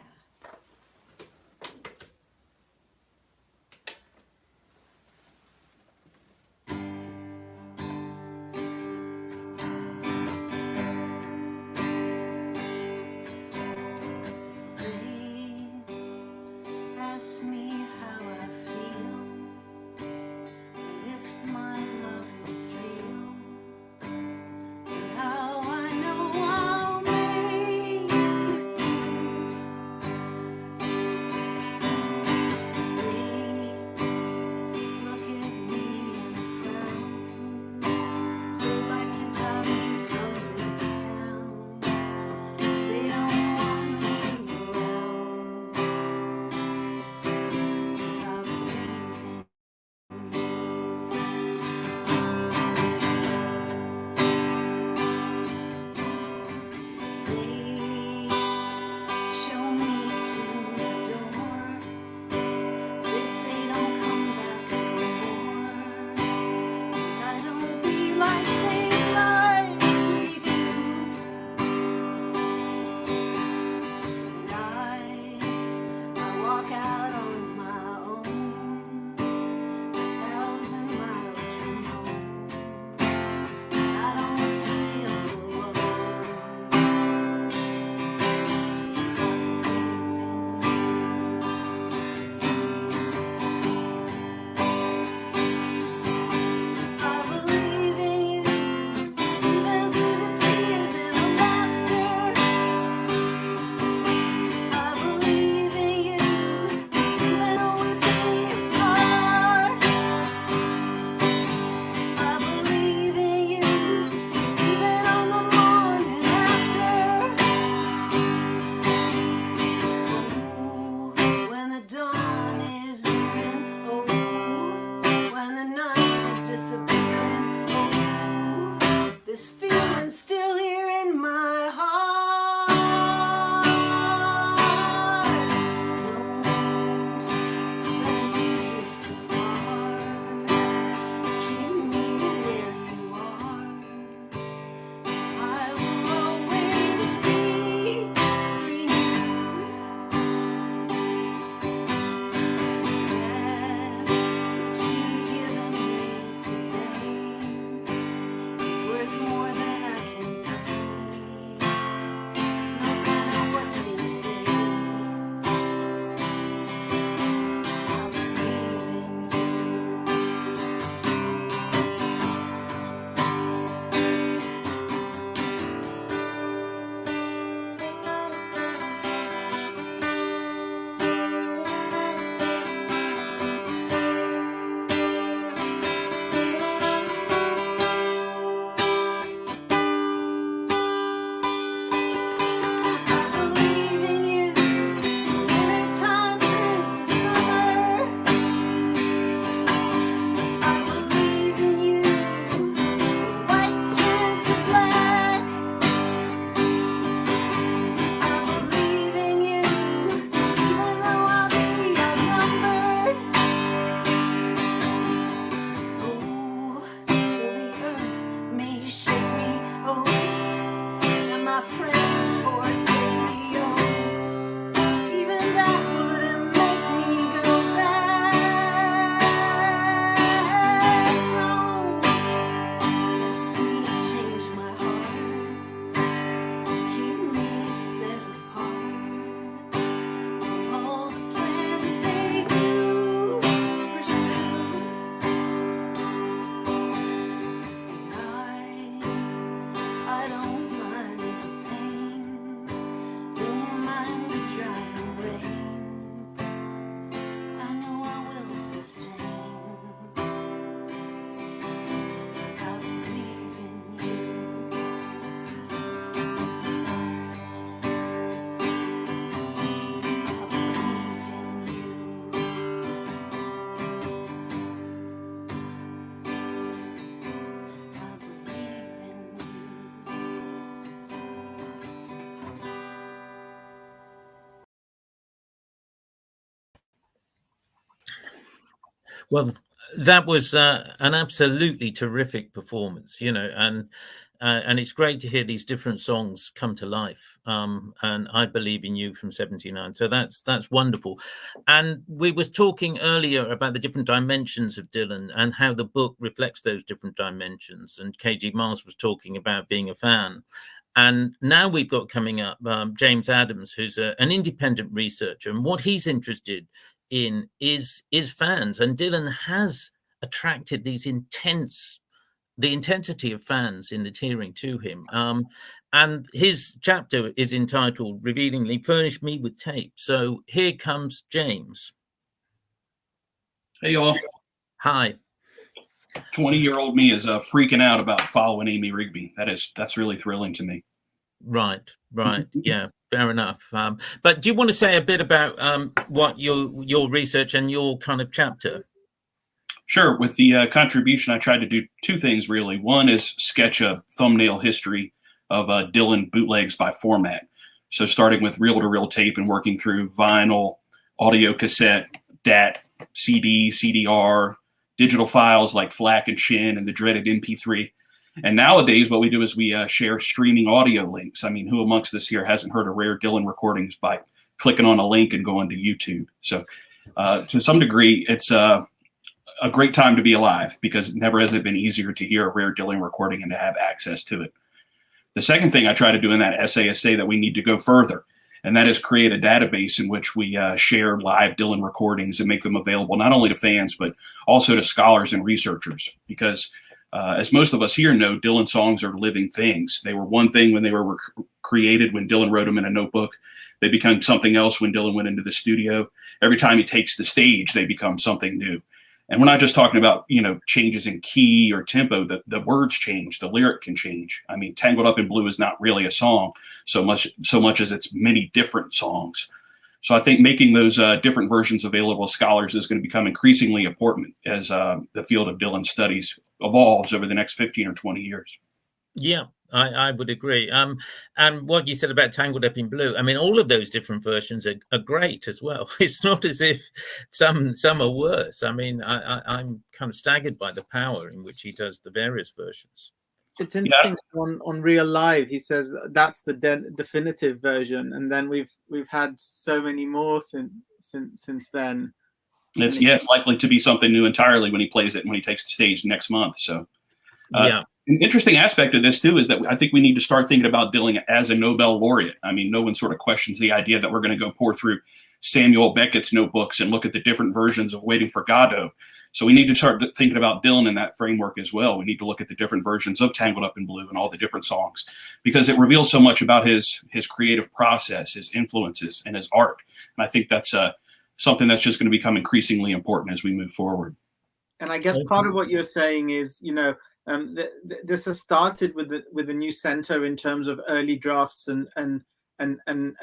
Well, that was an absolutely terrific performance, and it's great to hear these different songs come to life. And I Believe in You from '79. So that's wonderful. And we was talking earlier about the different dimensions of Dylan and how the book reflects those different dimensions. And KG Mars was talking about being a fan. And now we've got coming up James Adams, who's an independent researcher, and what he's interested in is fans. And Dylan has attracted the intensity of fans in adhering to him. And his chapter is entitled, revealingly, Furnish Me with Tape. So here comes James. Hey, y'all. Hi. 20-year-old me is freaking out about following Amy Rigby. That's really thrilling to me. Right. Yeah, fair enough. But do you want to say a bit about what your research and your kind of chapter? Sure. With the contribution, I tried to do two things, really. One is sketch a thumbnail history of Dylan bootlegs by format. So starting with reel-to-reel tape and working through vinyl, audio cassette, DAT, CD, CDR, digital files like FLAC and Shin, and the dreaded MP3. And nowadays, what we do is we share streaming audio links. I mean, who amongst us here hasn't heard of rare Dylan recordings by clicking on a link and going to YouTube? So to some degree, it's a great time to be alive, because never has it been easier to hear a rare Dylan recording and to have access to it. The second thing I try to do in that essay is say that we need to go further, and that is create a database in which we share live Dylan recordings and make them available not only to fans, but also to scholars and researchers. Because as most of us here know, Dylan songs are living things. They were one thing when they were created, when Dylan wrote them in a notebook. They become something else when Dylan went into the studio. Every time he takes the stage, they become something new. And we're not just talking about, changes in key or tempo. The words change, the lyric can change. I mean, Tangled Up in Blue is not really a song so much as it's many different songs. So I think making those different versions available to scholars is going to become increasingly important as the field of Dylan studies evolves over the next 15 or 20 years. Yeah, I would agree. And what you said about Tangled Up in Blue, I mean, all of those different versions are great as well. It's not as if some are worse. I mean, I'm kind of staggered by the power in which he does the various versions. It's interesting. On Real Live, he says that's the definitive version, and then we've had so many more since then. It's likely to be something new entirely when he plays it when he takes the stage next month. So an interesting aspect of this too is that I think we need to start thinking about Dylan as a Nobel laureate. I mean, no one sort of questions the idea that we're going to go pour through Samuel Beckett's notebooks and look at the different versions of Waiting for Godot. So we need to start thinking about Dylan in that framework as well. We need to look at the different versions of Tangled Up in Blue and all the different songs, because it reveals so much about his creative process, his influences, and his art. And I think that's something that's just going to become increasingly important as we move forward. And I guess part of what you're saying is, this has started with the new center in terms of early drafts and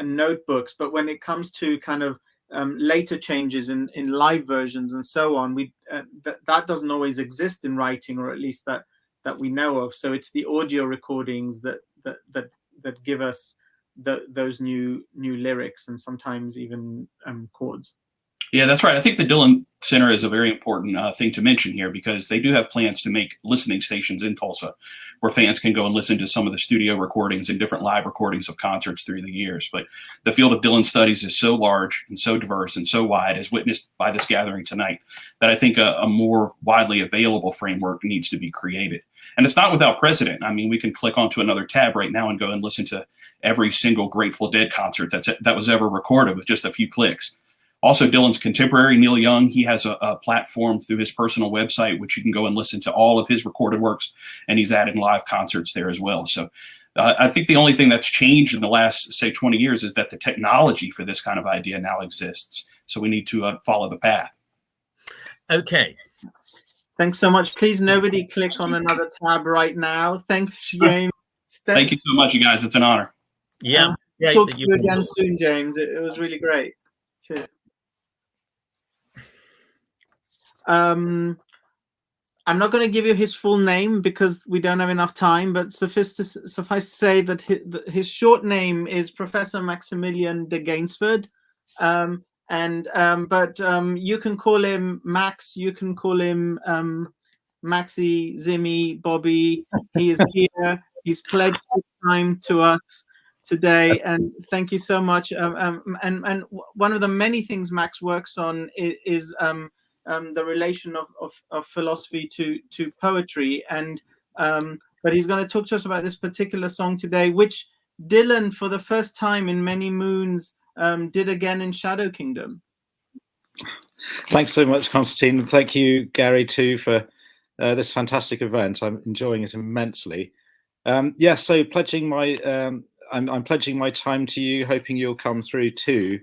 notebooks, but when it comes to kind of later changes in live versions and so on, that doesn't always exist in writing, or at least that we know of. So it's the audio recordings that give us those new lyrics and sometimes even chords. Yeah, that's right. I think the Dylan Center is a very important thing to mention here, because they do have plans to make listening stations in Tulsa where fans can go and listen to some of the studio recordings and different live recordings of concerts through the years. But the field of Dylan studies is so large and so diverse and so wide, as witnessed by this gathering tonight, that I think a more widely available framework needs to be created. And it's not without precedent. I mean, we can click onto another tab right now and go and listen to every single Grateful Dead concert that was ever recorded with just a few clicks. Also, Dylan's contemporary, Neil Young, he has a platform through his personal website, which you can go and listen to all of his recorded works, and he's added live concerts there as well. So I think the only thing that's changed in the last, say, 20 years is that the technology for this kind of idea now exists. So we need to follow the path. Okay. Thanks so much. Please, nobody click on another tab right now. Thanks, James. Thank you so much, you guys. It's an honor. Yeah. Talk to you again soon, James. It was really great. Cheers. I'm not going to give you his full name because we don't have enough time, but suffice to say that his short name is Professor Maximilian de Gainsford, and And but you can call him Max. You can call him Maxi, Zimmy, Bobby. He is here. He's pledged his time to us today, and thank you so much. And one of the many things Max works on is the relation of philosophy to poetry, and but he's going to talk to us about this particular song today, which Dylan, for the first time in many moons, did again in Shadow Kingdom. Thanks so much, Constantine, and thank you, Gary, too, for this fantastic event. I'm enjoying it immensely. So pledging my I'm pledging my time to you, hoping you'll come through too.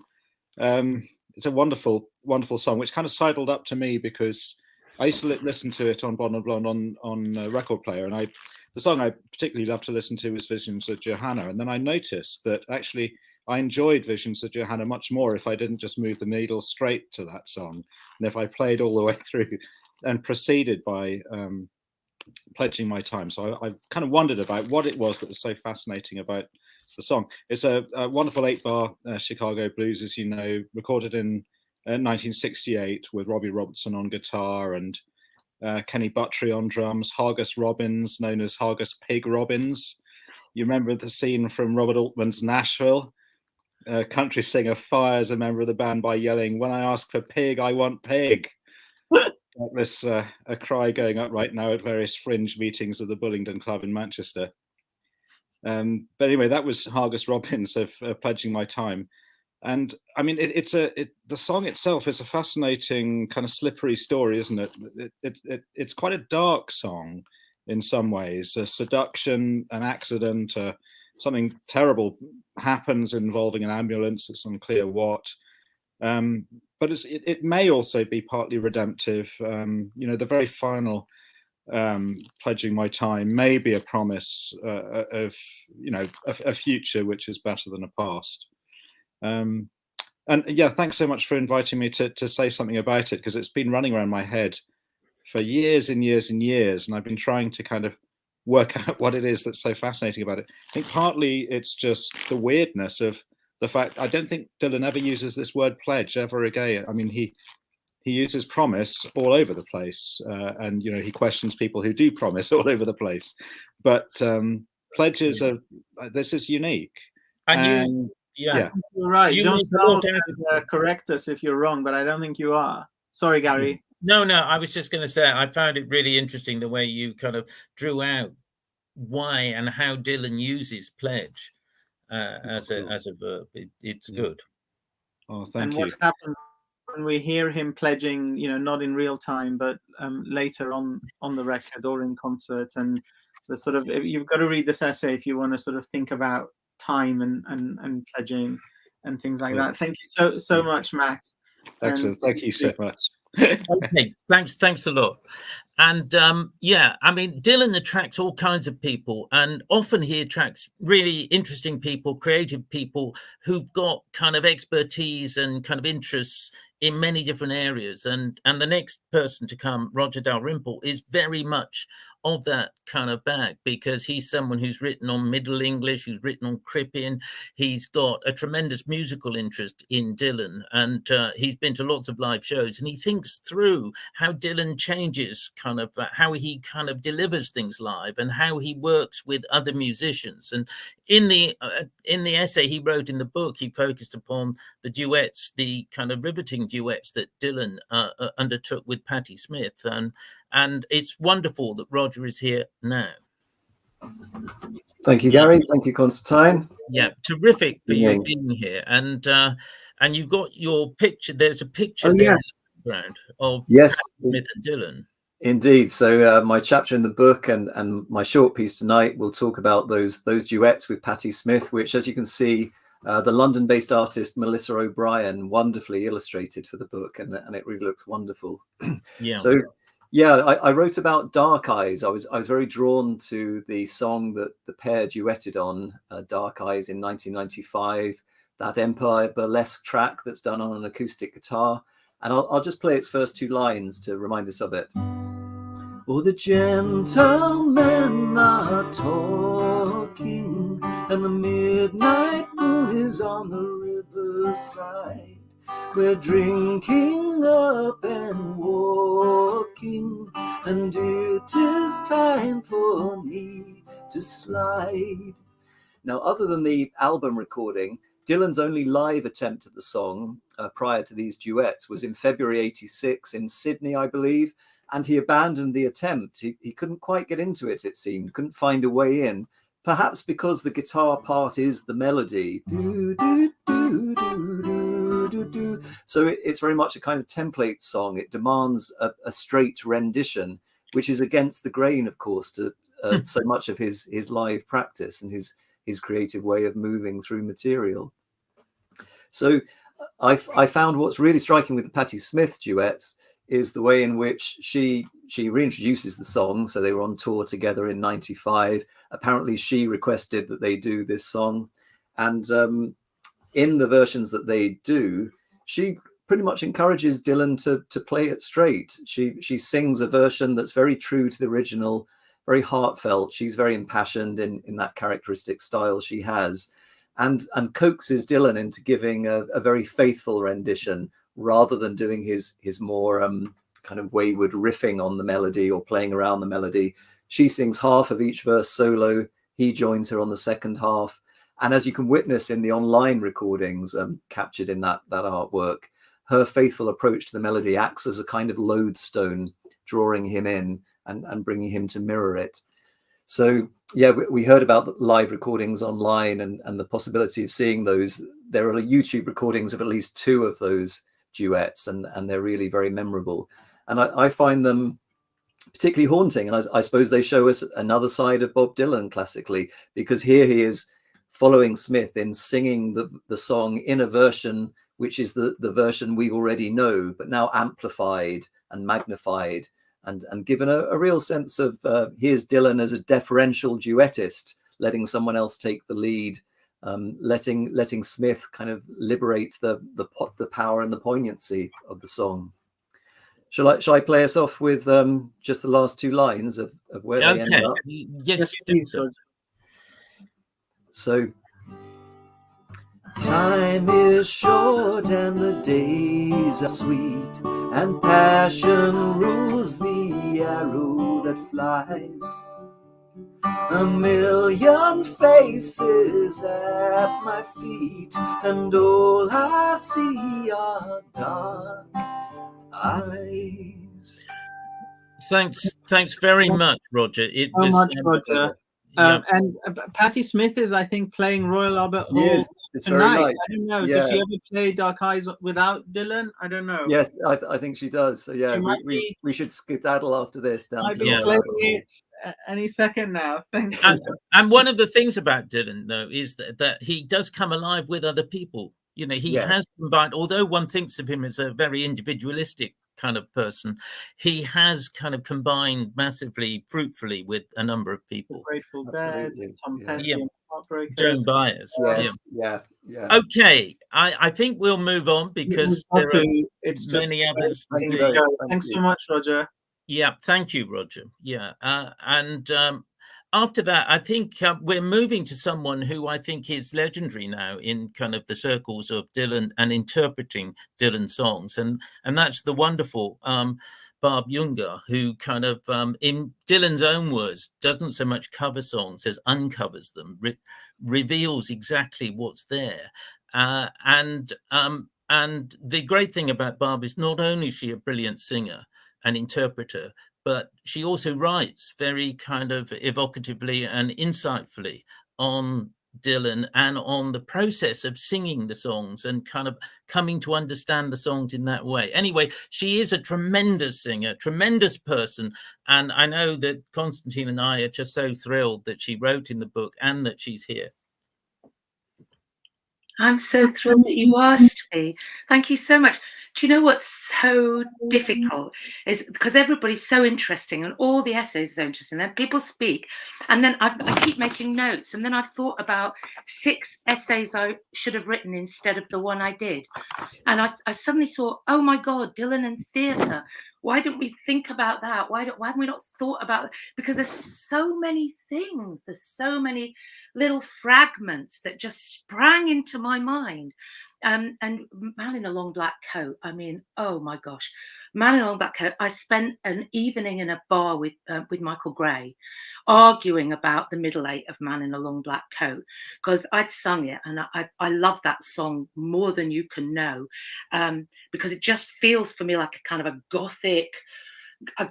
It's a wonderful, wonderful song, which kind of sidled up to me because I used to listen to it on Blonde on Blonde on a record player, and the song I particularly loved to listen to was Visions of Johanna, and then I noticed that actually I enjoyed Visions of Johanna much more if I didn't just move the needle straight to that song, and if I played all the way through and proceeded by pledging my time. So I kind of wondered about what it was that was so fascinating about the song. It's a wonderful 8-bar Chicago blues, as you know, recorded in 1968 with Robbie Robertson on guitar and Kenny Buttrey on drums, Hargus Robbins, known as Hargus Pig Robbins. You remember the scene from Robert Altman's Nashville? Country singer fires a member of the band by yelling, "When I ask for pig, I want pig." There's a cry going up right now at various fringe meetings of the Bullingdon Club in Manchester. But anyway, that was Hargus Robbins of Pledging My Time. And I mean, the song itself is a fascinating kind of slippery story, isn't it? It's quite a dark song in some ways. A seduction, an accident, something terrible happens involving an ambulance. It's unclear what. But it may also be partly redemptive. The very final Pledging My Time may be a promise of a future which is better than a past. And yeah, thanks so much for inviting me to say something about it, because it's been running around my head for years and years and years, and I've been trying to kind of work out what it is that's so fascinating about it. I think partly it's just the weirdness of the fact I don't think Dylan ever uses this word pledge ever again. I mean, he uses promise all over the place, and he questions people who do promise all over the place. But pledges this is unique. And you're right. John correct us if you're wrong, but I don't think you are. Sorry, Gary. No, I was just going to say I found it really interesting the way you kind of drew out why and how Dylan uses pledge as a verb. It's good. Oh, thank you. And what happens when we hear him pledging, not in real time, but later on the record or in concert, and the sort of, you've got to read this essay if you want to sort of think about time and pledging and things like that. Thank you so much, Max. Excellent. Thank you so much. Okay, thanks a lot. And I mean, Dylan attracts all kinds of people, and often he attracts really interesting people, creative people who've got kind of expertise and kind of interests in many different areas. And the next person to come, Roger Dalrymple, is very much of that kind of bag, because he's someone who's written on Middle English, who's written on Crippian. He's got a tremendous musical interest in Dylan, and he's been to lots of live shows, and he thinks through how Dylan changes kind of how he kind of delivers things live and how he works with other musicians. And in the essay he wrote in the book, he focused upon the duets, the kind of riveting duets that Dylan undertook with Patti Smith, and it's wonderful that Roger is here now. Thank you, Gary. Thank you, Constantine. Yeah, terrific for you being here. And you've got your picture. There's a picture there in the background of Patti Smith and Dylan. Indeed. So my chapter in the book and my short piece tonight will talk about those duets with Patti Smith, which, as you can see, the London-based artist Melissa O'Brien wonderfully illustrated for the book, and it really looks wonderful. So, I wrote about Dark Eyes. I was very drawn to the song that the pair duetted on, Dark Eyes, in 1995. That Empire Burlesque track that's done on an acoustic guitar, and I'll just play its first two lines to remind us of it. Oh, the gentlemen are talking, and the midnight moon is on the riverside. We're drinking up and walking, and it is time for me to slide. Now, other than the album recording, Dylan's only live attempt at the song prior to these duets was in February '86 in Sydney, I believe, and he abandoned the attempt. He couldn't quite get into it, it seemed, couldn't find a way in, perhaps because the guitar part is the melody. Do, do, do, do, do, do, do. So it's very much a kind of template song. It demands a straight rendition, which is against the grain, of course, to so much of his live practice and his creative way of moving through material. So I found what's really striking with the Patti Smith duets is the way in which she reintroduces the song. So they were on tour together in '95. Apparently she requested that they do this song. And in the versions that they do, she pretty much encourages Dylan to play it straight. She sings a version that's very true to the original, very heartfelt. She's very impassioned in that characteristic style she has, and coaxes Dylan into giving a very faithful rendition rather than doing his more kind of wayward riffing on the melody or playing around the melody. She sings half of each verse solo. He joins her on the second half. And as you can witness in the online recordings captured in that artwork, her faithful approach to the melody acts as a kind of lodestone, drawing him in and bringing him to mirror it. So yeah, we heard about the live recordings online and the possibility of seeing those. There are YouTube recordings of at least 2 of those duets, and they're really very memorable. And I find them particularly haunting. And I suppose they show us another side of Bob Dylan classically, because here he is following Smith in singing the song in a version which is the version we already know, but now amplified and magnified and given a real sense of here's Dylan as a deferential duettist, letting someone else take the lead, letting Smith kind of liberate the power and the poignancy of the song. Shall I play us off with just the last 2 lines of where they end up? Yes, please. So, time is short and the days are sweet, and passion rules the arrow that flies. A million faces at my feet, and all I see are dark eyes. Thanks very much, Roger. It so was much, Roger. Yeah. And Patti Smith is, I think, playing Royal Albert Hall Yes, it's tonight. very light. I don't know. Yeah. Does she ever play Dark Eyes without Dylan? I don't know. Yes, I think she does. So yeah, we should skedaddle after this down Might to be Royal playing Albert Hall. it any second now. Thank you. And one of the things about Dylan, though, is that he does come alive with other people. You know, he has combined, although one thinks of him as a very individualistic kind of person, he has kind of combined massively, fruitfully with a number of people. Grateful Dead, Tom Petty, and Heartbreakers. Joan Baez. Yeah. Okay, I think we'll move on because there are many others. Thanks so much, Roger. Yeah, thank you, Roger. Yeah, and after that, I think we're moving to someone who I think is legendary now in kind of the circles of Dylan and interpreting Dylan songs, and that's the wonderful Barb Jungr, who kind of, in Dylan's own words, doesn't so much cover songs as uncovers them, reveals exactly what's there, and the great thing about Barb is not only is she a brilliant singer and interpreter, but she also writes very kind of evocatively and insightfully on Dylan and on the process of singing the songs and kind of coming to understand the songs in that way. Anyway, she is a tremendous singer, tremendous person. And I know that Constantine and I are just so thrilled that she wrote in the book and that she's here. I'm so thrilled that you asked me. Thank you so much. Do you know what's so difficult is because everybody's so interesting and all the essays are so interesting. Then people speak, and then I keep making notes, and then I've thought about 6 essays I should have written instead of the one I did, and I suddenly thought, oh my God, Dylan and theatre. Why didn't we think about that? Why haven't we not thought about it? Because there's so many things. There's so many little fragments that just sprang into my mind. And Man in a Long Black Coat, I mean, oh my gosh, Man in a Long Black Coat. I spent an evening in a bar with Michael Gray, arguing about the middle eight of Man in a Long Black Coat, because I'd sung it, and I love that song more than you can know, because it just feels for me like a kind of a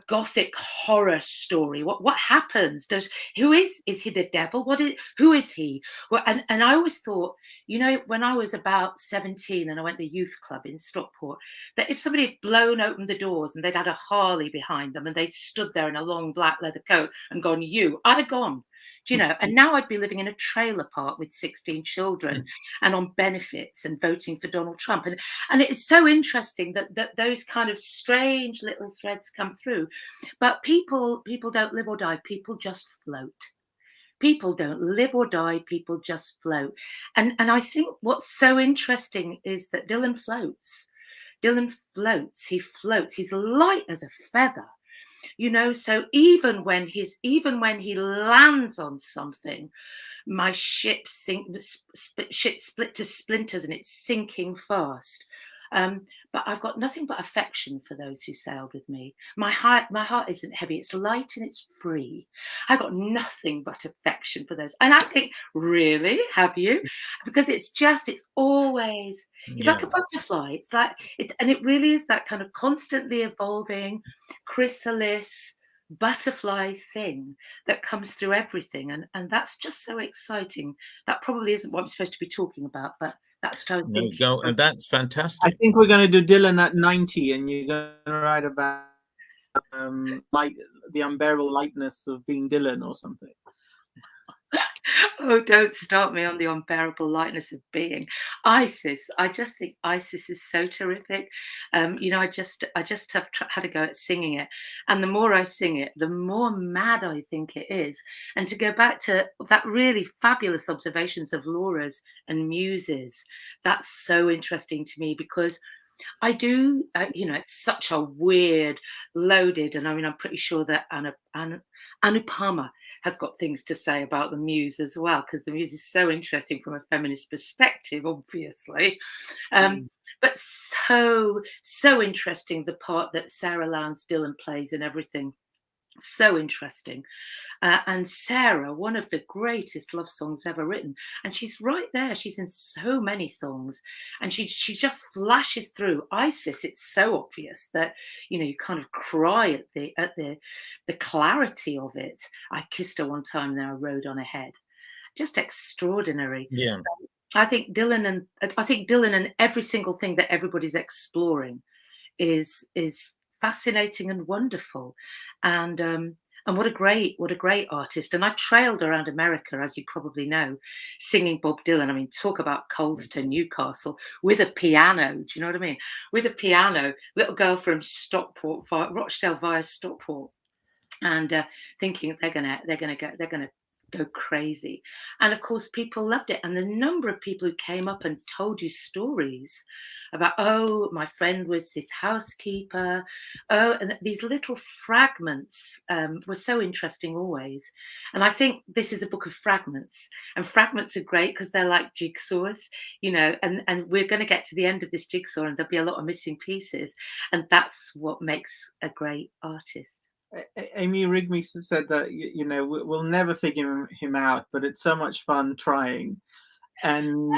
gothic horror story. What happens? Who is he the devil? Who is he? Well, and I always thought, you know, when I was about 17 and I went to the youth club in Stockport, that if somebody had blown open the doors and they'd had a Harley behind them and they'd stood there in a long black leather coat and gone, I'd have gone. Do you know? And now I'd be living in a trailer park with 16 children and on benefits and voting for Donald Trump. And it's so interesting that those kind of strange little threads come through. But people don't live or die. People just float. People don't live or die. People just float. And I think what's so interesting is that Dylan floats. Dylan floats. He floats. He's light as a feather. You know, so even when he lands on something, my ship split to splinters and it's sinking fast. But I've got nothing but affection for those who sailed with me. My heart isn't heavy, it's light and it's free. I got nothing but affection for those. And I think, really, have you? Because it's always, it's like a butterfly. And it really is that kind of constantly evolving chrysalis butterfly thing that comes through everything. And that's just so exciting. That probably isn't what I'm supposed to be talking about, but that's what I was thinking. And that's fantastic. I think we're going to do Dylan at 90, and you're going to write about the unbearable lightness of being Dylan or something. Oh, don't start me on the unbearable lightness of being. Isis, I just think Isis is so terrific. You know, I just have had a go at singing it, and the more I sing it, the more mad I think it is. And to go back to that really fabulous observations of Laura's and Muse's, that's so interesting to me, because I do, you know, it's such a weird, loaded, and I mean, I'm pretty sure that Anupama has got things to say about the Muse as well, because the Muse is so interesting from a feminist perspective, obviously. But so interesting, the part that Sarah Lowndes Dillon plays in everything. So interesting. And Sarah, one of the greatest love songs ever written, and she's right there. She's in so many songs, and she just flashes through. Isis, it's so obvious that, you know, you kind of cry at the clarity of it. I kissed her one time, then I rode on ahead. Just extraordinary. Yeah. I think Dylan and every single thing that everybody's exploring is fascinating and wonderful. And what a great artist. And I trailed around America, as you probably know, singing Bob Dylan. I mean, talk about coals to Newcastle with a piano. Do you know what I mean? With a piano, little girl from Rochdale via Stockport, and thinking they're gonna go crazy. And of course, people loved it. And the number of people who came up and told you stories about, oh, my friend was this housekeeper. Oh, and these little fragments were so interesting always. And I think this is a book of fragments, and fragments are great because they're like jigsaws, you know, and we're going to get to the end of this jigsaw and there'll be a lot of missing pieces. And that's what makes a great artist. Amy Rigby said that, you know, we'll never figure him out, but it's so much fun trying. And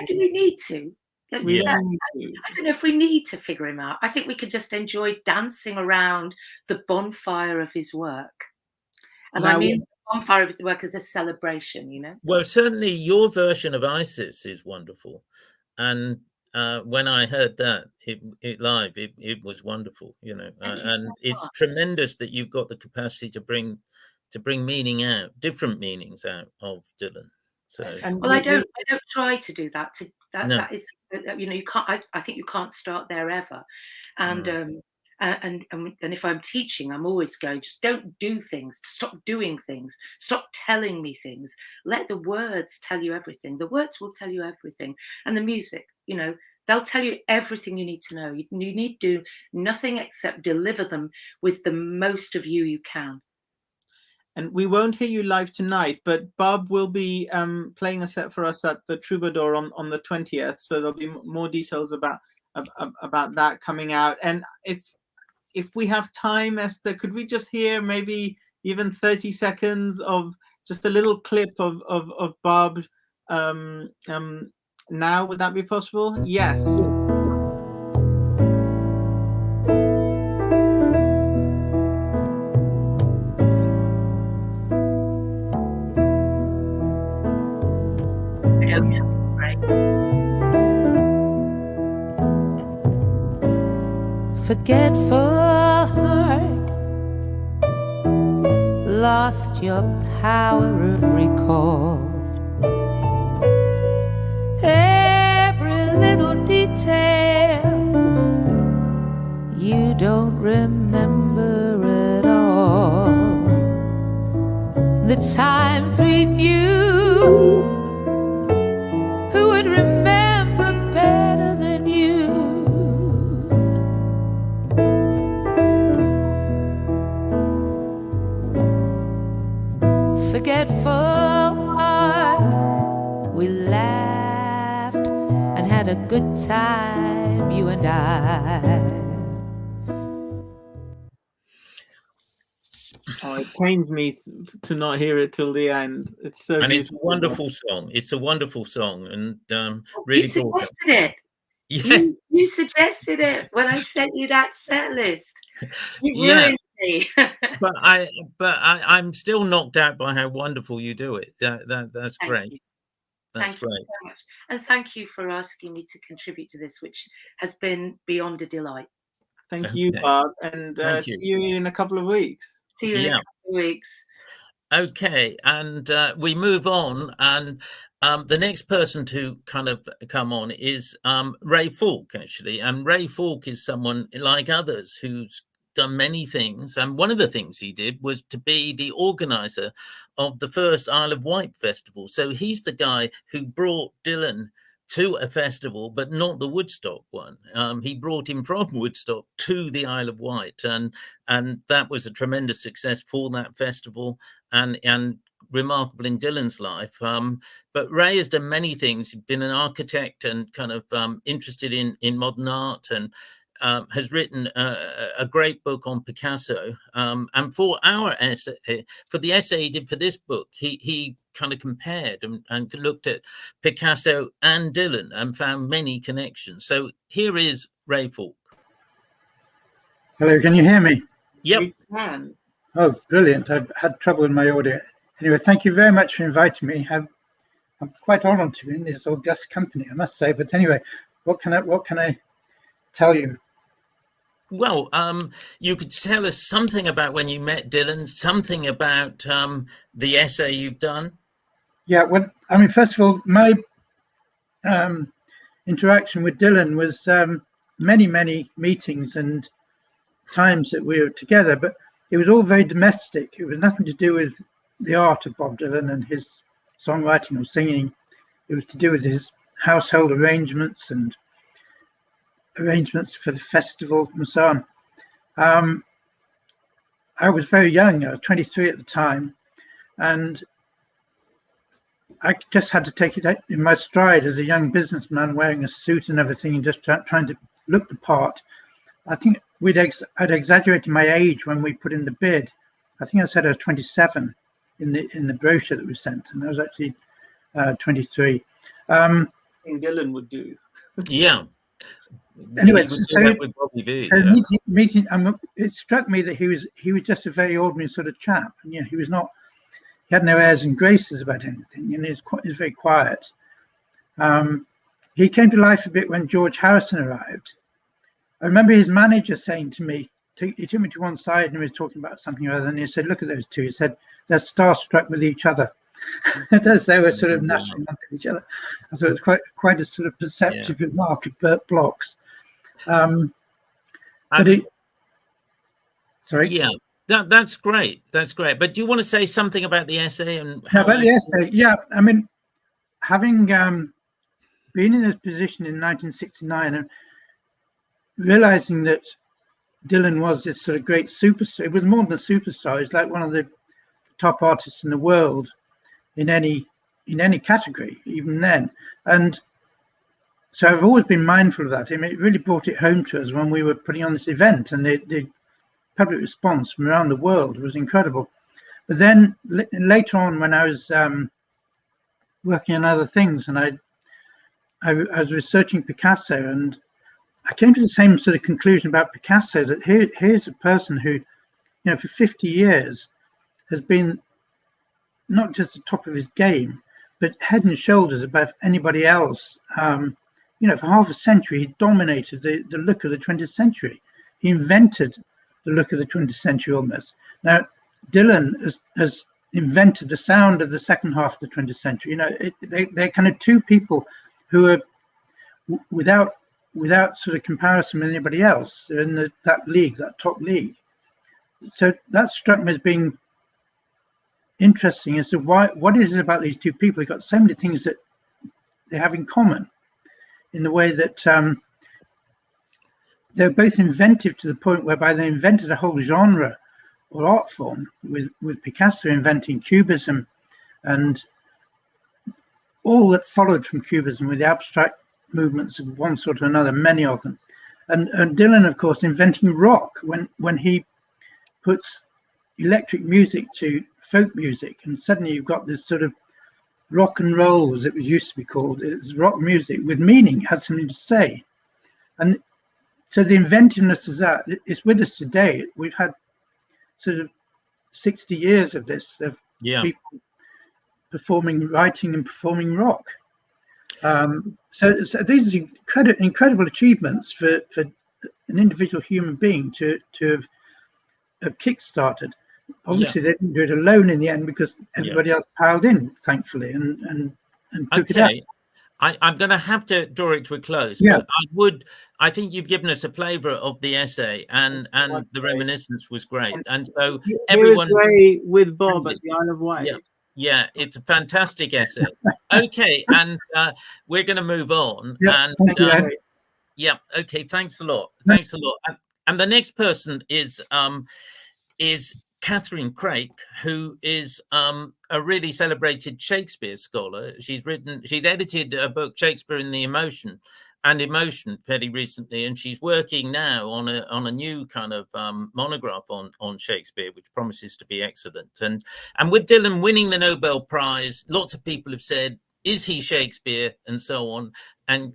do we need to? I need to. don't know if we need to figure him out. I think we could just enjoy dancing around the bonfire of his work. And now, I mean, the bonfire of his work as a celebration, you know? Well, certainly your version of Isis is wonderful. And when I heard that it live, it was wonderful, you know, and it's tremendous that you've got the capacity to bring meaning out, different meanings out of Dylan. So, well, I don't try to do that. No. That is, you know, you can't. I think you can't start there ever. And and if I'm teaching, I'm always going, just don't do things. Stop doing things. Stop telling me things. Let the words tell you everything. The words will tell you everything, and the music, you know, they'll tell you everything you need to know. You need to do nothing except deliver them with the most of you can. and we won't hear you live tonight, but Barb will be playing a set for us at the Troubadour on the 20th. So there'll be more details about that coming out. And if we have time, Esther, could we just hear maybe even 30 seconds of just a little clip of Barb now? Would that be possible? Yes. Forgetful heart, lost your power of recall. Every little detail you don't remember at all. The times we knew, who would remember better than you? Forgetful heart, we laughed and had a good time, you and I. Oh, it pains me to not hear it till the end. It's so and beautiful. It's a wonderful song. It's a wonderful song, and really. You suggested it. Yeah. You suggested it when I sent you that set list. You ruined me. but I'm still knocked out by how wonderful you do it. That's great. That's Thank great. you so much, and thank you for asking me to contribute to this, which has been beyond a delight. Thank you, Barb, and see you in a couple of weeks. See you in a couple of weeks. Okay, and we move on, and the next person to kind of come on is Ray Foulk, actually. And Ray Foulk is someone like others who's done many things, and one of the things he did was to be the organizer of the first Isle of Wight festival. So he's the guy who brought Dylan to a festival, but not the Woodstock one. He brought him from Woodstock to the Isle of Wight, and that was a tremendous success for that festival, and remarkable in Dylan's life. But Ray has done many things. He's been an architect and kind of interested in modern art, and has written a great book on Picasso. And for our essay, for the essay he did for this book, he kind of compared and looked at Picasso and Dylan and found many connections. So here is Ray Foulk. Hello, can you hear me? Yep. We can. Oh, brilliant. I've had trouble with my audio. Anyway, thank you very much for inviting me. I'm quite honoured to be in this august company, I must say. But anyway, what can I tell you? Well, you could tell us something about when you met Dylan, something about the essay you've done. Yeah, well, I mean, first of all, my interaction with Dylan was many meetings and times that we were together, but it was all very domestic. It was nothing to do with the art of Bob Dylan and his songwriting or singing. It was to do with his household arrangements and arrangements for the festival and so on. I was very young, I was 23 at the time, and I just had to take it in my stride as a young businessman wearing a suit and everything and just trying to look the part. I think I'd exaggerated my age when we put in the bid. I think I said I was 27 in the brochure that we sent, and I was actually 23. Dylan would do. Yeah. Anyway, meeting, it struck me that he was just a very ordinary sort of chap, and he was not. He had no airs and graces about anything, and he was very quiet. He came to life a bit when George Harrison arrived. I remember his manager saying to me, he took me to one side and he was talking about something or other, and he said, "Look at those two." He said, "They're starstruck with each other." As they were sort of gnashing onto each other. I thought it was quite a sort of perceptive remark of Bert Bloch's. Sorry. Yeah, that's great. That's great. But do you want to say something about the essay and how about the essay? Yeah, I mean, having been in this position in 1969 and realizing that Dylan was this sort of great superstar, it was more than a superstar. He's like one of the top artists in the world in any category, even then. And so I've always been mindful of that. I mean, it really brought it home to us when we were putting on this event, and the public response from around the world was incredible. But then later on, when I was working on other things, and I was researching Picasso, and I came to the same sort of conclusion about Picasso, that here's a person who, you know, for 50 years has been not just the top of his game, but head and shoulders above anybody else. You know, for half a century, he dominated the look of the 20th century. He invented the look of the 20th century almost. Now, Dylan has invented the sound of the second half of the 20th century. You know, they're kind of two people who are without sort of comparison with anybody else in that league, that top league. So that struck me as being interesting as to what is it about these two people? They've got so many things that they have in common, in the way that they're both inventive to the point whereby they invented a whole genre or art form, with Picasso inventing Cubism and all that followed from Cubism, with the abstract movements of one sort or another, many of them. And Dylan, of course, inventing rock when he puts electric music to folk music, and suddenly you've got this sort of rock and roll, as it was used to be called. It's rock music with meaning, had something to say. And so the inventiveness of that is with us today. We've had sort of 60 years of this, of people writing and performing rock. So these are incredible achievements for an individual human being to have kick-started. Obviously, they didn't do it alone in the end, because everybody else piled in, thankfully, and took it up. I'm going to have to draw it to a close, but I think you've given us a flavour of the essay, and the reminiscence was great. And so everyone with Barb at the Isle of Wight. Yeah, it's a fantastic essay. Okay, and we're going to move on. Okay, thanks a lot. Thanks a lot. And the next person is Katherine Craik, who is a really celebrated Shakespeare scholar. She'd edited a book, Shakespeare in the Emotion, fairly recently, and she's working now on a new kind of monograph on Shakespeare, which promises to be excellent. And with Dylan winning the Nobel Prize, lots of people have said, is he Shakespeare, and so on. And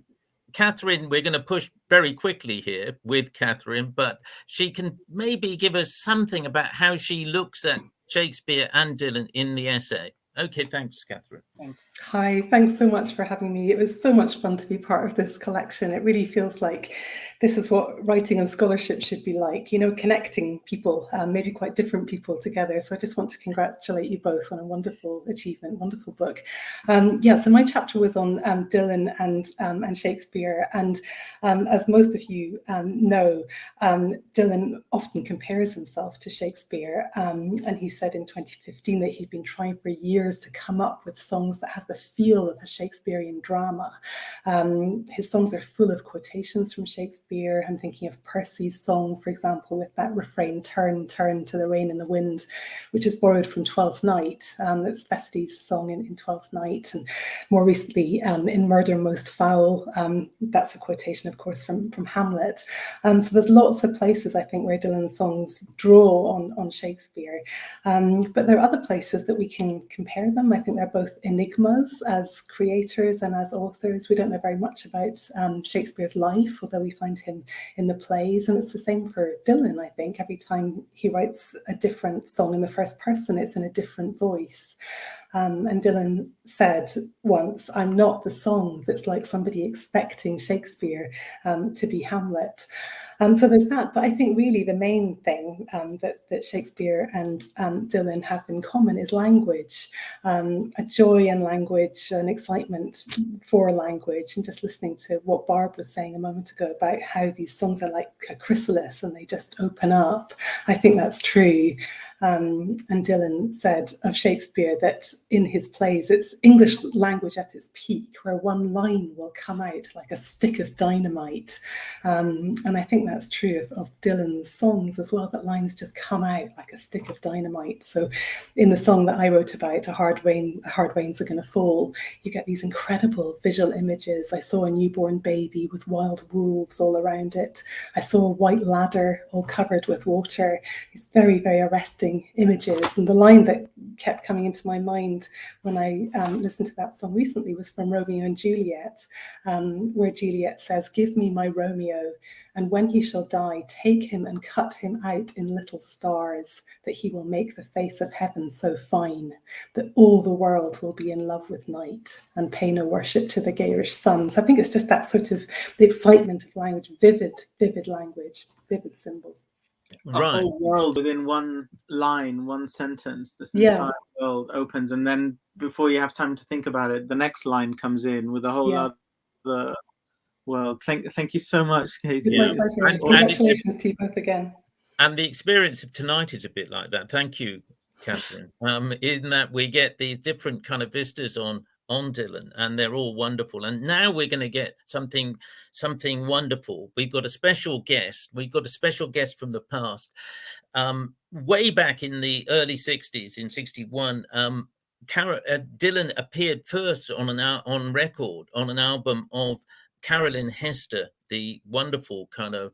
Katherine, we're going to push very quickly here with Katherine, but she can maybe give us something about how she looks at Shakespeare and Dylan in the essay. Okay, thanks, Katherine. Thanks. Hi, thanks so much for having me. It was so much fun to be part of this collection. It really feels like this is what writing and scholarship should be like, you know, connecting people, maybe quite different people together. So I just want to congratulate you both on a wonderful achievement, wonderful book. So my chapter was on Dylan and Shakespeare. And as most of you know, Dylan often compares himself to Shakespeare. And he said in 2015 that he'd been trying for years to come up with songs that have the feel of a Shakespearean drama. His songs are full of quotations from Shakespeare. I'm thinking of Percy's song, for example, with that refrain, turn, turn to the rain and the wind, which is borrowed from Twelfth Night. It's Feste's song in Twelfth Night. And more recently, in Murder Most Foul, that's a quotation, of course, from Hamlet. So there's lots of places, I think, where Dylan's songs draw on Shakespeare. But there are other places that we can compare them. I think they're both enigmas as creators and as authors. We don't know very much about Shakespeare's life, although we find him in the plays. And it's the same for Dylan, I think. Every time he writes a different song in the first person, it's in a different voice. And Dylan said once, I'm not the songs. It's like somebody expecting Shakespeare to be Hamlet. So there's that. But I think really the main thing that Shakespeare and Dylan have in common is language, a joy in language, an excitement for language. And just listening to what Barb was saying a moment ago about how these songs are like a chrysalis and they just open up. I think that's true. And Dylan said of Shakespeare that in his plays, it's English language at its peak, where one line will come out like a stick of dynamite. And I think that's true of Dylan's songs as well, that lines just come out like a stick of dynamite. So in the song that I wrote about, hard rains are going to fall, you get these incredible visual images. I saw a newborn baby with wild wolves all around it. I saw a white ladder all covered with water. These very, very arresting images. And the line that kept coming into my mind when I listened to that song recently was from Romeo and Juliet, where Juliet says, "Give me my Romeo, and when he shall die, take him and cut him out in little stars, that he will make the face of heaven so fine that all the world will be in love with night and pay no worship to the garish sun." So I think it's just that sort of the excitement of language, vivid language, vivid symbols. A whole world within one line, one sentence. This entire world opens, and then before you have time to think about it, the next line comes in with a whole other world. Thank you so much, Katie. It's my pleasure. Congratulations to you both again. And the experience of tonight is a bit like that. Thank you, Katherine. In that we get these different kind of vistas on Dylan, and they're all wonderful. And now we're going to get something wonderful. We've got a special guest. We've got a special guest from the past. Way back in the early 60s, in 61, Dylan appeared first on record on an album of Carolyn Hester, the wonderful kind of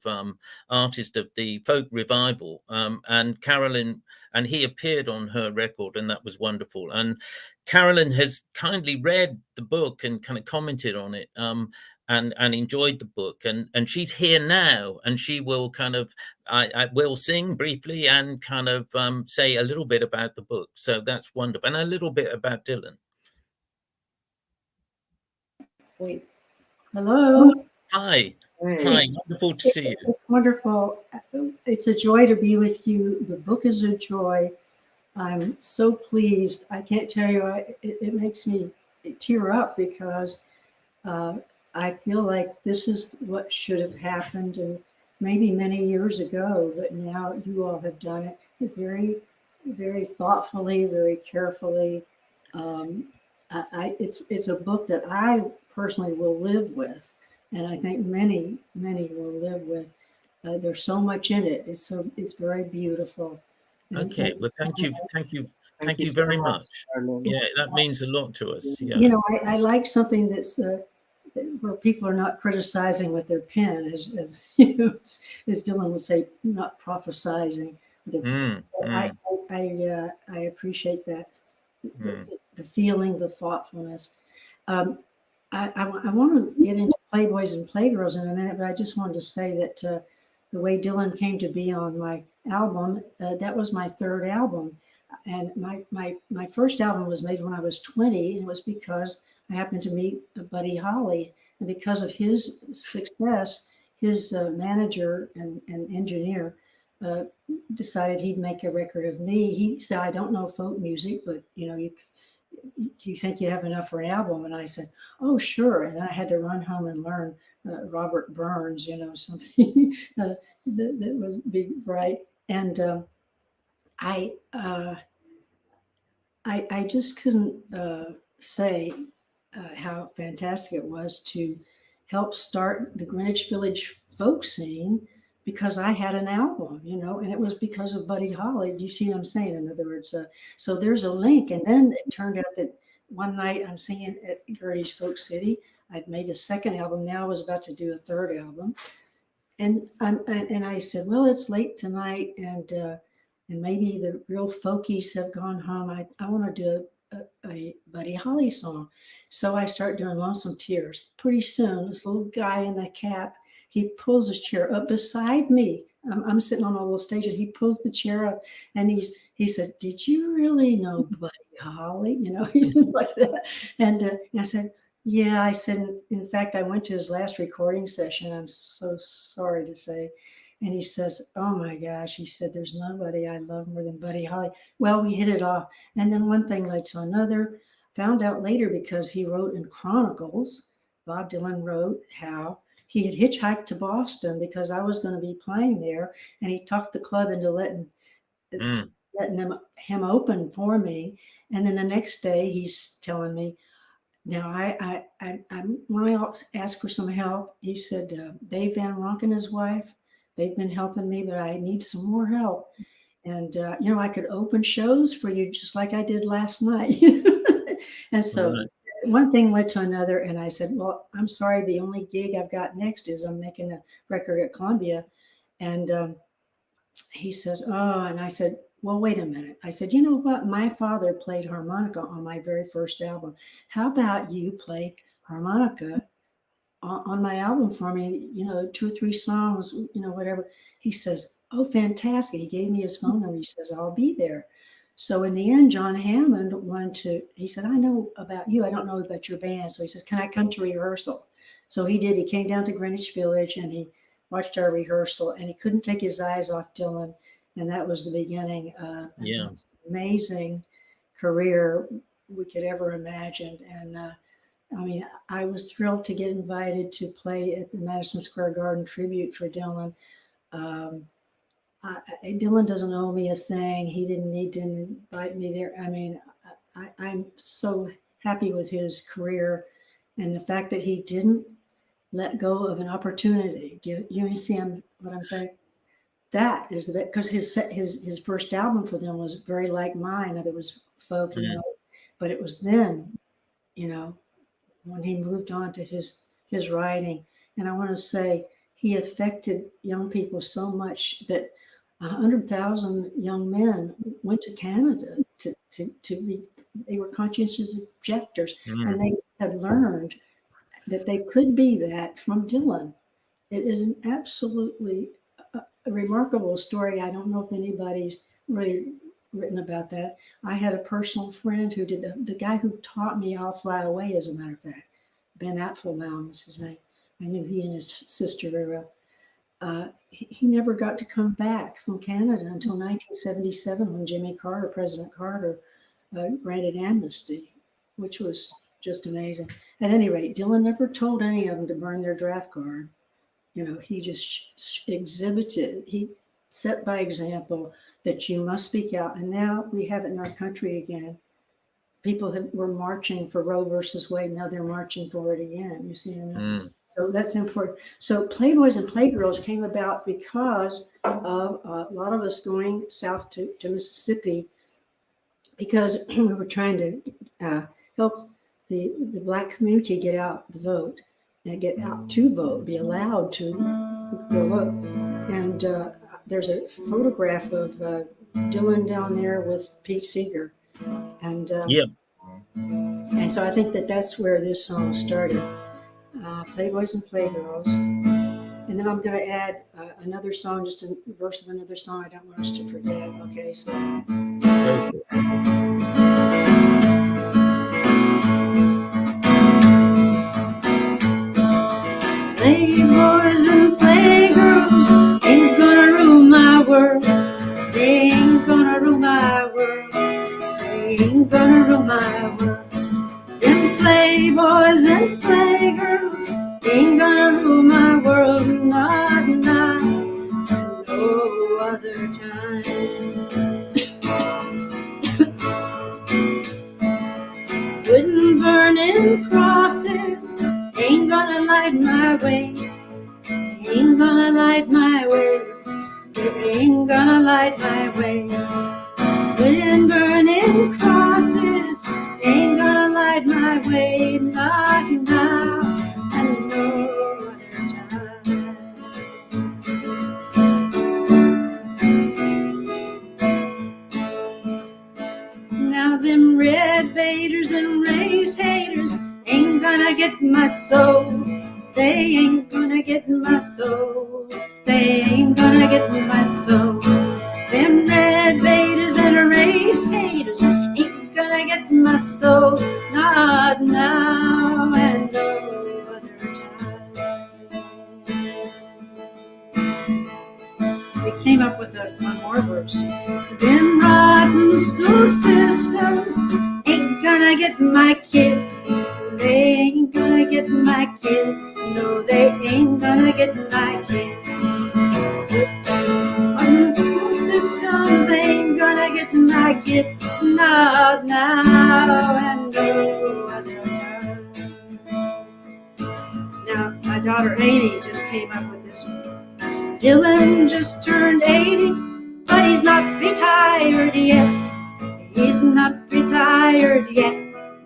artist of the folk revival, and Carolyn, and he appeared on her record, and that was wonderful. And Carolyn has kindly read the book and kind of commented on it, and enjoyed the book, and she's here now, and she will kind of I will sing briefly and kind of say a little bit about the book. So that's wonderful, and a little bit about Dylan. Wait. Hello. Hi. Hi, wonderful to see you. It's wonderful. It's a joy to be with you. The book is a joy. I'm so pleased. I can't tell you, it makes me tear up because I feel like this is what should have happened, and maybe many years ago, but now you all have done it very, very thoughtfully, very carefully. It's a book that I personally will live with, and I think many will live with. There's so much in it. It's very beautiful. Okay, well, thank you very much. Yeah, that means a lot to us. Yeah. You know, I like something that's where people are not criticizing with their pen, as you know, as Dylan would say, not prophesizing. I appreciate that, the feeling, the thoughtfulness. I want to get into Playboys and Playgirls in a minute, but I just wanted to say that the way Dylan came to be on my album, that was my third album. And my first album was made when I was 20, and it was because I happened to meet Buddy Holly. And because of his success, his manager and engineer decided he'd make a record of me. He said, "I don't know folk music, but you know, do you think you have enough for an album?" And I said, "Oh, sure." And I had to run home and learn Robert Burns, you know, something that was big, right? And I just couldn't say how fantastic it was to help start the Greenwich Village folk scene, because I had an album, you know, and it was because of Buddy Holly. Do you see what I'm saying? In other words, so there's a link. And then it turned out that one night I'm singing at Gertie's Folk City. I'd made a second album. Now I was about to do a third album. And I said, well, it's late tonight, and maybe the real folkies have gone home. I want to do a Buddy Holly song. So I start doing Lonesome Tears. Pretty soon, this little guy in the cap, he pulls his chair up beside me. I'm sitting on a little stage, and he pulls the chair up, and he said, "Did you really know Buddy Holly?" You know, he said like that. And I said, "Yeah." I said, in fact, I went to his last recording session. I'm so sorry to say. And he says, "Oh my gosh," he said, "there's nobody I love more than Buddy Holly." Well, we hit it off. And then one thing led to another. Found out later, because he wrote in Chronicles, Bob Dylan wrote how he had hitchhiked to Boston because I was going to be playing there. And he talked the club into letting letting him open for me. And then the next day he's telling me, now I when I asked for some help, he said, Dave Van Ronk and his wife, they've been helping me, but I need some more help. And, you know, I could open shows for you just like I did last night. And so one thing led to another. And I said, well, I'm sorry, the only gig I've got next is I'm making a record at Columbia. And he says, oh, and I said, well, wait a minute. I said, you know what? My father played harmonica on my very first album. How about you play harmonica on my album for me? You know, 2 or 3 songs, you know, whatever. He says, oh, fantastic. He gave me his phone number. He says, I'll be there. So in the end, John Hammond he said, I know about you. I don't know about your band. So he says, can I come to rehearsal? So he did. He came down to Greenwich Village and he watched our rehearsal, and he couldn't take his eyes off Dylan. And that was the beginning of the most amazing career we could ever imagine. And I mean, I was thrilled to get invited to play at the Madison Square Garden tribute for Dylan. Dylan doesn't owe me a thing. He didn't need to invite me there. I mean, I'm so happy with his career and the fact that he didn't let go of an opportunity. Do you see what I'm saying? That is because his first album for them was very like mine. It was folk, you know, but it was then, you know, when he moved on to his writing. And I want to say he affected young people so much that 100,000 young men went to Canada they were conscientious objectors, and they had learned that they could be that from Dylan. It is an absolutely a remarkable story. I don't know if anybody's really written about that. I had a personal friend who did the guy who taught me I'll Fly Away, as a matter of fact. Ben Apfelbaum was his name. I knew he and his sister very well. He never got to come back from Canada until 1977 when President Carter, granted amnesty, which was just amazing. At any rate, Dylan never told any of them to burn their draft card. You know, he just he set by example that you must speak out. And now we have it in our country again. People were marching for Roe versus Wade. Now they're marching for it again. You see what I mean? So that's important. So Playboys and Playgirls came about because of a lot of us going south to Mississippi, because we were trying to help the Black community get out to vote and get out to vote, be allowed to go vote. And there's a photograph of Dylan down there with Pete Seeger. And and so I think that's where this song started, Playboys and Playgirls. And then I'm going to add another song, just a verse of another song I don't want us to forget. Okay, so. Playboys and playgirls ain't gonna rule my world. They ain't gonna rule my world. They ain't gonna rule my world. Them playboys and playgirls ain't gonna rule my world. Not no other time. Wooden burning crosses ain't gonna light my way. Ain't gonna light my way. It ain't gonna light my way. Wooden burning crosses ain't gonna light my way. Not now and no other time. Now them red baiters and race haters ain't gonna get my soul. They ain't gonna get my soul. They ain't gonna get my soul. Them red baiters and race haters ain't gonna get my soul. Not now and no other time. We came up with one more verse. Them rotten school systems ain't gonna get my kid. They ain't gonna get my kid. No, they ain't gonna get my kid. School systems ain't gonna get like it, not now and no other time. Now, my daughter Amy just came up with this one. Dylan just turned 80, but he's not retired yet. He's not retired yet.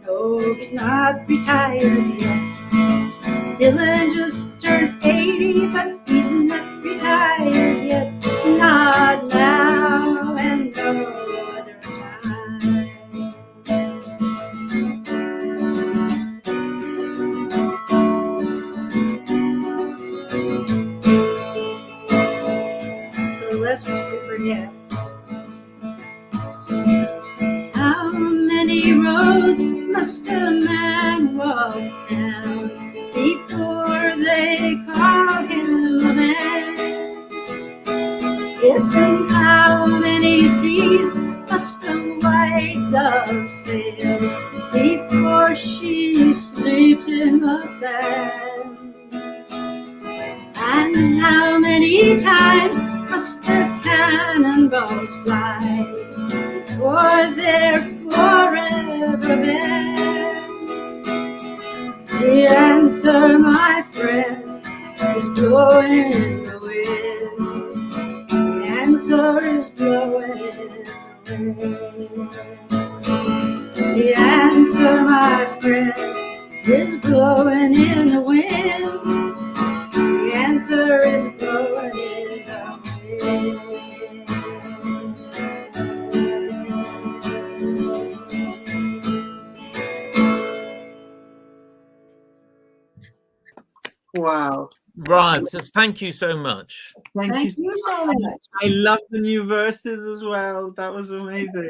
No, he's not retired yet. Dylan just turned 80, but he's not retired yet. Not now and no other time. So lest we forget, how many roads must a man walk down before they call him a man? Yes, and how many seas must a white dove sail before she sleeps in the sand? And how many times must the cannonballs fly before they're forever banned? The answer, my friend, is blowing in the wind. The answer is blowing in the wind. The answer, my friend, is blowing in the wind. The answer is blowing in the wind. Wow. Right. Thank you so much. Thank you so much. I love the new verses as well. That was amazing.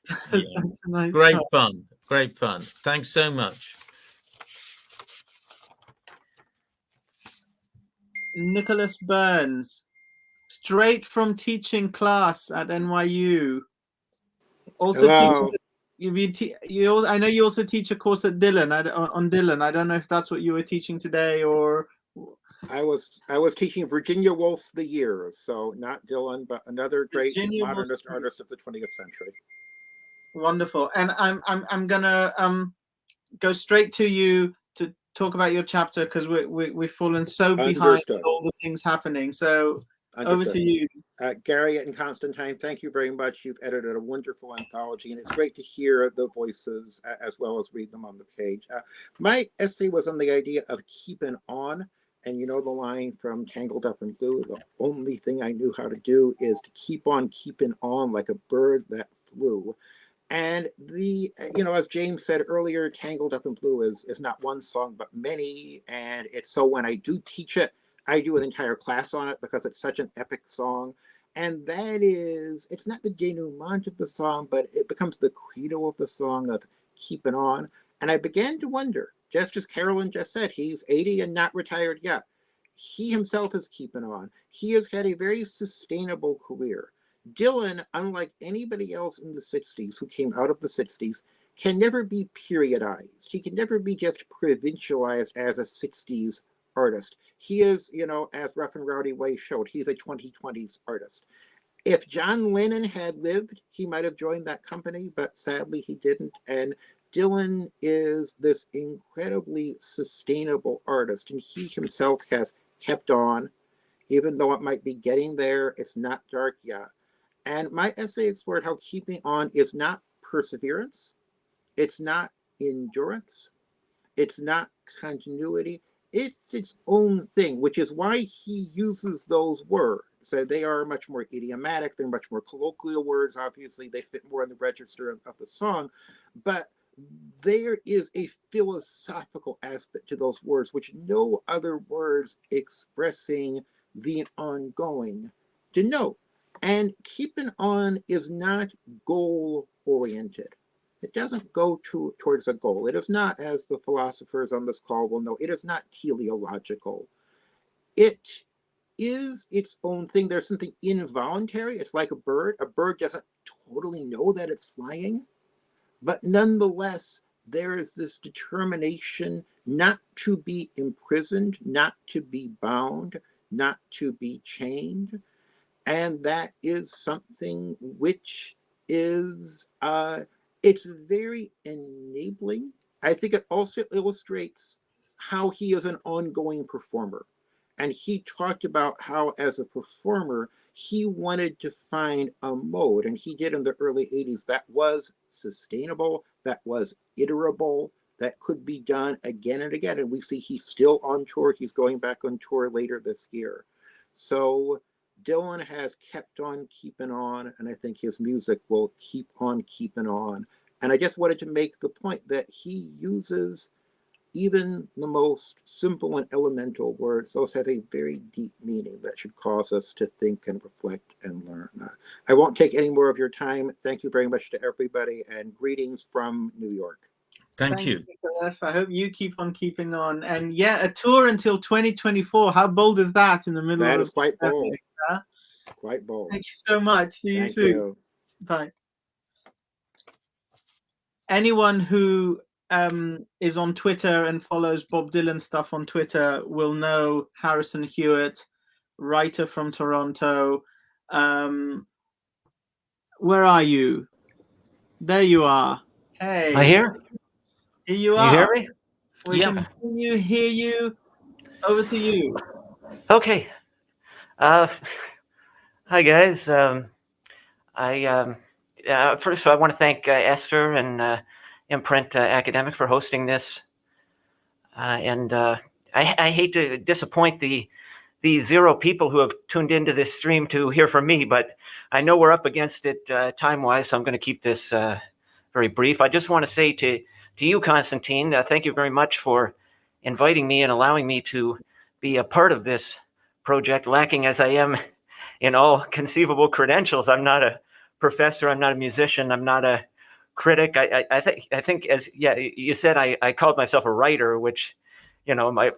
Yeah. Such a nice Great touch. fun. Great fun. Thanks so much. Nicholas Burns, straight from teaching class at NYU. Also, Hello. I know you also teach a course at Dylan on Dylan. I don't know if that's what you were teaching today or. I was teaching Virginia Woolf's The Years, so not Dylan, but another great Virginia modernist Woolf's artist of the 20th century. Wonderful, and I'm gonna go straight to you to talk about your chapter because we've fallen so behind Understood. all the things happening. So over to you. Gary and Constantine, thank you very much. You've edited a wonderful anthology, and it's great to hear the voices as well as read them on the page. My essay was on the idea of keeping on. And you know the line from Tangled Up in Blue, the only thing I knew how to do is to keep on keeping on like a bird that flew. And as James said earlier, Tangled Up in Blue is not one song, but many. And it's so when I do teach it, I do an entire class on it because it's such an epic song. And that is, it's not the denouement of the song, but it becomes the credo of the song of keeping on. And I began to wonder, just as Carolyn just said, he's 80 and not retired yet. He himself is keeping on. He has had a very sustainable career. Dylan, unlike anybody else in the 60s who came out of the 60s, can never be periodized. He can never be just provincialized as a 60s artist. He is, as Rough and Rowdy Way showed, he's a 2020s artist. If John Lennon had lived, he might have joined that company, but sadly he didn't. And Dylan is this incredibly sustainable artist, and he himself has kept on, even though it might be getting there, it's not dark yet. And my essay explored how keeping on is not perseverance, it's not endurance, it's not continuity, it's its own thing, which is why he uses those words. So they are much more idiomatic, they're much more colloquial words, obviously they fit more in the register of the song, but there is a philosophical aspect to those words, which no other words expressing the ongoing denote. And keeping on is not goal-oriented. It doesn't go towards a goal. It is not, as the philosophers on this call will know, it is not teleological. It is its own thing. There's something involuntary. It's like a bird. A bird doesn't totally know that it's flying. But nonetheless, there is this determination not to be imprisoned, not to be bound, not to be chained. And that is something which is it's very enabling. I think it also illustrates how he is an ongoing performer. And he talked about how, as a performer, he wanted to find a mode, and he did in the early 80s, that was sustainable, that was iterable, that could be done again and again. And we see he's still on tour. He's going back on tour later this year. So Dylan has kept on keeping on, and I think his music will keep on keeping on. And I just wanted to make the point that he uses even the most simple and elemental words. Those have a very deep meaning that should cause us to think and reflect and learn. I won't take any more of your time. Thank you very much to everybody, and greetings from New York. Thank you. Nicholas. I hope you keep on keeping on. And yeah, a tour until 2024. How bold is that in the middle of... That is quite bold. Huh? Quite bold. Thank you so much. See you Thank soon. you. Bye. Anyone who is on Twitter and follows Bob Dylan stuff on Twitter will know Harrison Hewitt, writer from Toronto. Where are you? There you are. Hey. Am I here? Here you Can are. you hear me? We can hear you. Over to you. Okay. Hi guys. First of all, I want to thank Esther and Imprint Academic for hosting this. I hate to disappoint the 0 people who have tuned into this stream to hear from me, but I know we're up against it time-wise, so I'm going to keep this very brief. I just want to say to you, Constantine, thank you very much for inviting me and allowing me to be a part of this project, lacking as I am in all conceivable credentials. I'm not a professor, I'm not a musician, I'm not a critic. I think as you said, I called myself a writer, which, you know, I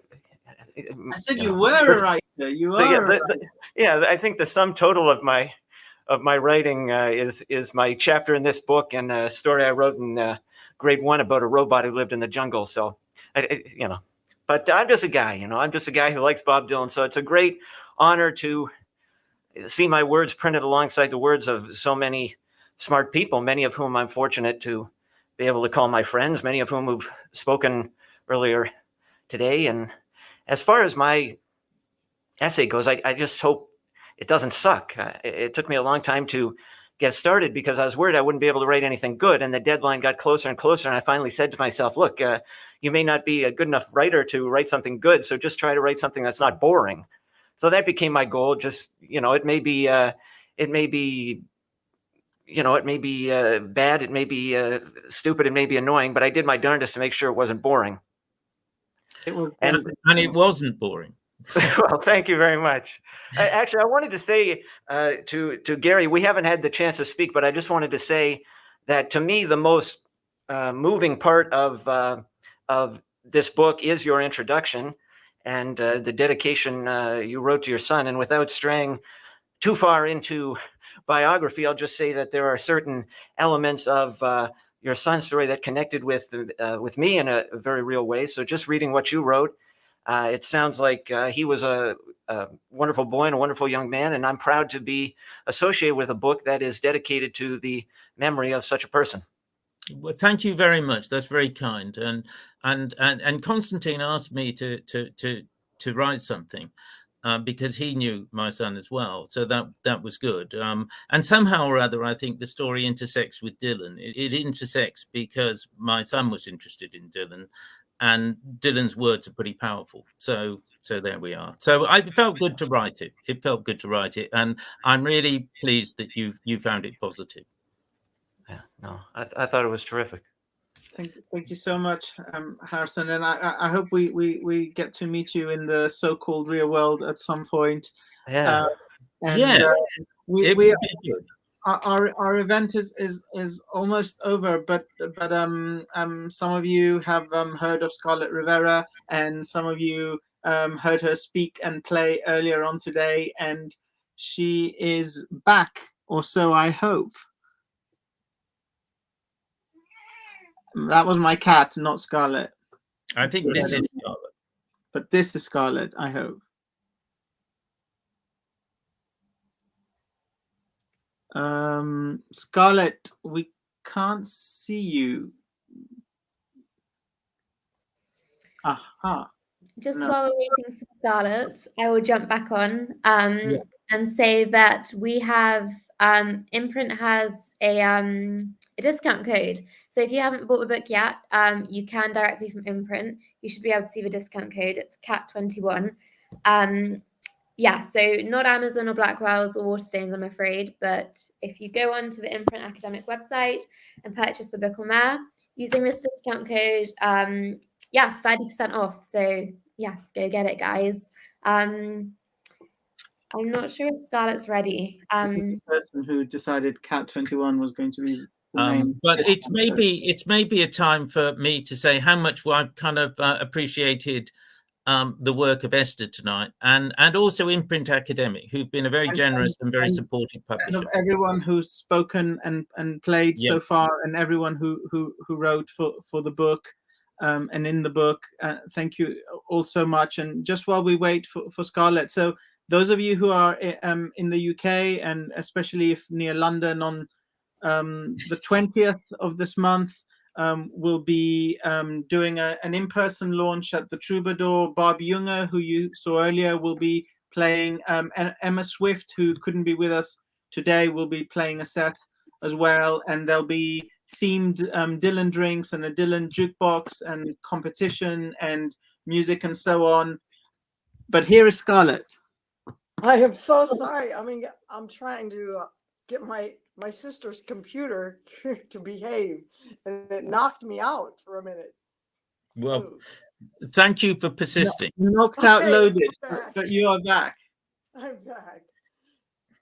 said you were a writer. You are. Yeah, I think the sum total of my writing is my chapter in this book and a story I wrote in grade 1 about a robot who lived in the jungle. So, you know, but I'm just a guy, you know, I'm just a guy who likes Bob Dylan. So it's a great honor to see my words printed alongside the words of so many smart people, many of whom I'm fortunate to be able to call my friends, many of whom have spoken earlier today. And as far as my essay goes, I just hope it doesn't suck. It took me a long time to get started because I was worried I wouldn't be able to write anything good. And the deadline got closer and closer. And I finally said to myself, look, you may not be a good enough writer to write something good. So just try to write something that's not boring. So that became my goal. Just, you know, it may be bad, it may be stupid, it may be annoying, but I did my darndest to make sure it wasn't boring. It was, and it wasn't boring. Well, thank you very much. Actually, I wanted to say to Gary, we haven't had the chance to speak, but I just wanted to say that to me, the most moving part of this book is your introduction and the dedication you wrote to your son. And without straying too far into biography, I'll just say that there are certain elements of your son's story that connected with me in a very real way. So just reading what you wrote, it sounds like he was a wonderful boy and a wonderful young man, and I'm proud to be associated with a book that is dedicated to the memory of such a person. Well, thank you very much. That's very kind. And Constantine asked me to write something. Because he knew my son as well, so that was good. And somehow or other, I think the story intersects with Dylan. It intersects because my son was interested in Dylan, and Dylan's words are pretty powerful. So there we are. So I felt good to write it. It felt good to write it, and I'm really pleased that you found it positive. Yeah, no, I thought it was terrific. Thank you so much, Harrison, and I hope we get to meet you in the so-called real world at some point. Yeah, Our event is almost over, but some of you have heard of Scarlet Rivera, and some of you heard her speak and play earlier on today, and she is back, or so I hope. That was my cat, not Scarlet. I think this is Scarlet. But this is Scarlet, I hope. Scarlet, we can't see you. Aha. Just No. while we're waiting for Scarlet, I will jump back on and say that we have Imprint has a discount code. So if you haven't bought the book yet, you can directly from Imprint. You should be able to see the discount code. It's CAT21. Yeah, so not Amazon or Blackwell's or Waterstones, I'm afraid. But if you go onto the Imprint academic website and purchase the book on there using this discount code, 30% off. So yeah, go get it, guys. I'm not sure if Scarlet's ready. This is the person who decided CAT21 was going to be the name. But it's maybe a time for me to say how much I've kind of appreciated the work of Esther tonight, and also Imprint Academic, who've been a very generous and very supportive publisher. And of everyone who's spoken and played so far, and everyone who wrote for the book and in the book, thank you all so much. And just while we wait for Scarlet, so those of you who are in the UK, and especially if near London, on the 20th of this month, we'll be doing an in-person launch at the Troubadour. Barb Jungr, who you saw earlier, will be playing. Emma Swift, who couldn't be with us today, will be playing a set as well. And there'll be themed Dylan drinks and a Dylan jukebox and competition and music and so on. But here is Scarlet. I am so sorry. I mean, I'm trying to get my sister's computer to behave, and it knocked me out for a minute. Well, thank you for persisting. Knocked out loaded, but you are back. I'm back.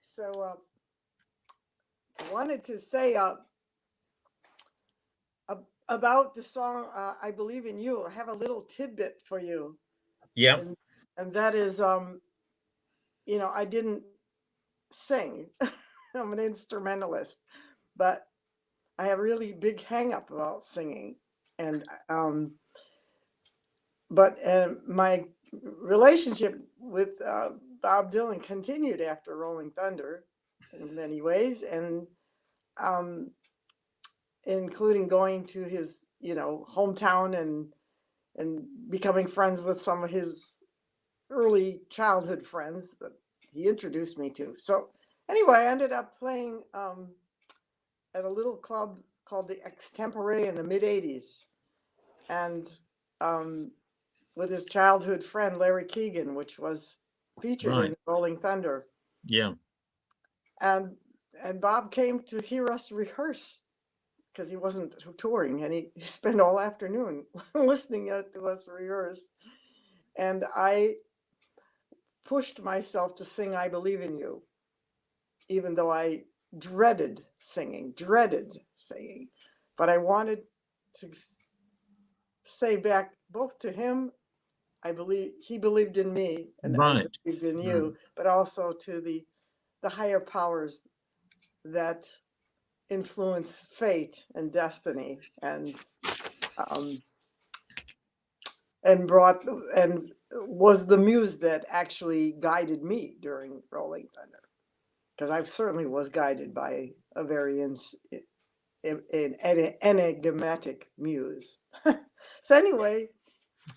So I wanted to say about the song I Believe in You. I have a little tidbit for you. Yeah. And that is, I didn't sing. I'm an instrumentalist, but I have a really big hang up about singing. And my relationship with Bob Dylan continued after Rolling Thunder in many ways, and including going to his hometown and becoming friends with some of his early childhood friends that he introduced me to. So anyway, I ended up playing at a little club called the Extempore in the mid-'80s, and with his childhood friend Larry Keegan, which was featured in Rolling Thunder. Yeah. And Bob came to hear us rehearse because he wasn't touring, and he spent all afternoon listening to us rehearse. And I pushed myself to sing I Believe in You, even though I dreaded singing. But I wanted to say back both to him, he believed in me, and I believed in you, but also to the higher powers that influence fate and destiny, and was the muse that actually guided me during Rolling Thunder, because I certainly was guided by a very enigmatic muse. So anyway,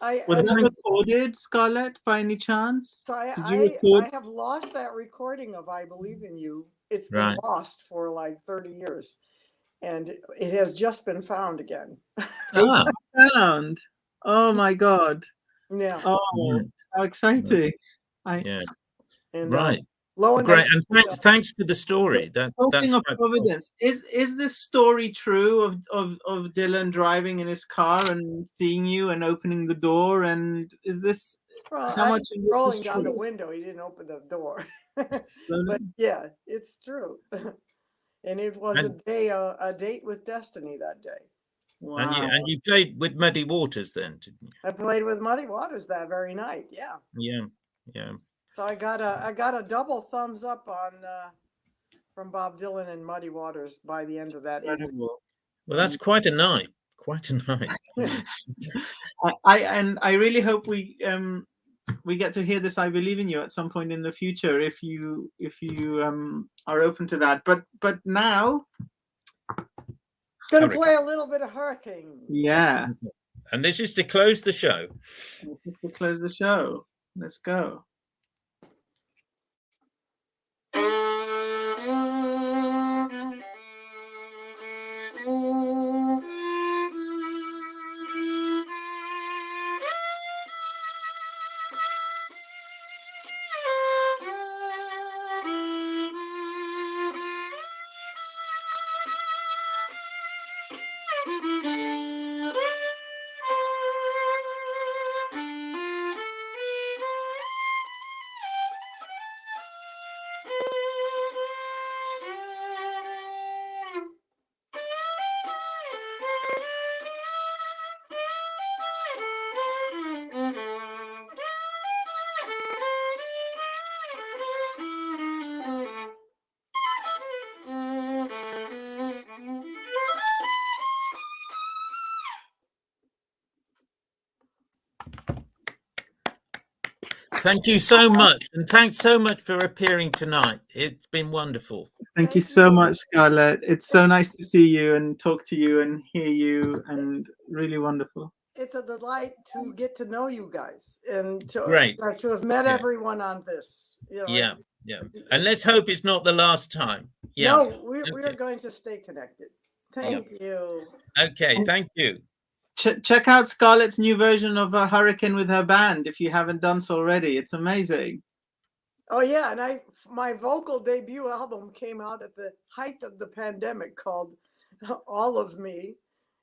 Was that recorded, Scarlet, by any chance? So I have lost that recording of I Believe in You. It's been lost for like 30 years, and it has just been found again. Found? Oh my God. Yeah. Oh, how exciting. Great, and thanks for the story. Talking of Providence, is this story true of Dylan driving in his car and seeing you and opening the door? And is this how much of this rolling is down the true? window? He didn't open the door, but yeah, it's true. And it was a date with destiny that day. Wow. And you played with Muddy Waters then, didn't you? I played with Muddy Waters that very night. Yeah. Yeah. So I got a double thumbs up on from Bob Dylan and Muddy Waters by the end of that evening. Well, that's quite a night. Quite a night. I really hope we we get to hear this "I Believe in You" at some point in the future, if you are open to that. But now, gonna play a little bit of Hurricane. Yeah. And this is to close the show. This is to close the show. Let's go. Thank you so much, and thanks so much for appearing tonight. It's been wonderful. Thank you so much, Scarlett. It's so nice to see you and talk to you and hear you, and really wonderful. It's a delight to get to know you guys and to have met Yeah. everyone on this. You know, Yeah, yeah. And let's hope it's not the last time. Yeah. No, we are going to stay connected. Thank you. Okay, thank you. Check out Scarlett's new version of Hurricane with her band if you haven't done so already. It's amazing. Oh yeah, and my vocal debut album came out at the height of the pandemic called All of Me,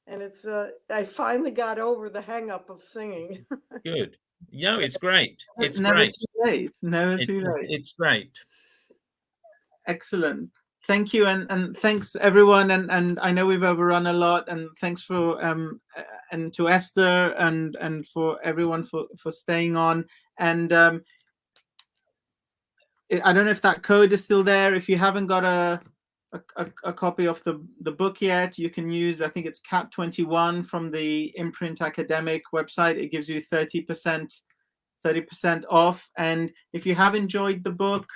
and it's I finally got over the hang up of singing. Good. No, it's great. It's never great. too late. Never too late. It's great. Excellent. Thank you, and thanks everyone. And I know we've overrun a lot, and thanks for and to Esther and for everyone for staying on. And I don't know if that code is still there. If you haven't got a copy of the book yet, you can use, I think it's CAT21 from the Imprint Academic website. It gives you 30% off. And if you have enjoyed the book,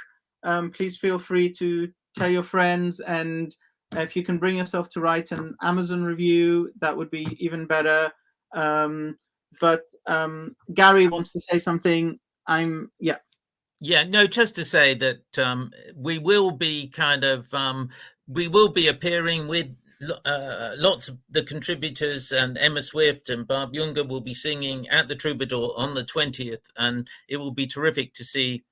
please feel free to tell your friends, and if you can bring yourself to write an Amazon review, that would be even better. But Gary wants to say something. Yeah, no, just to say that we will be we will be appearing with lots of the contributors, and Emma Swift and Barb Jungr will be singing at the Troubadour on the 20th, and it will be terrific to see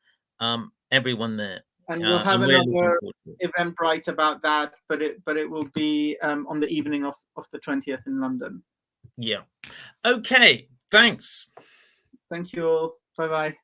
everyone there. And we'll have another Eventbrite about that, but it will be on the evening of the 20th in London. Yeah. Okay. Thanks. Thank you all. Bye-bye.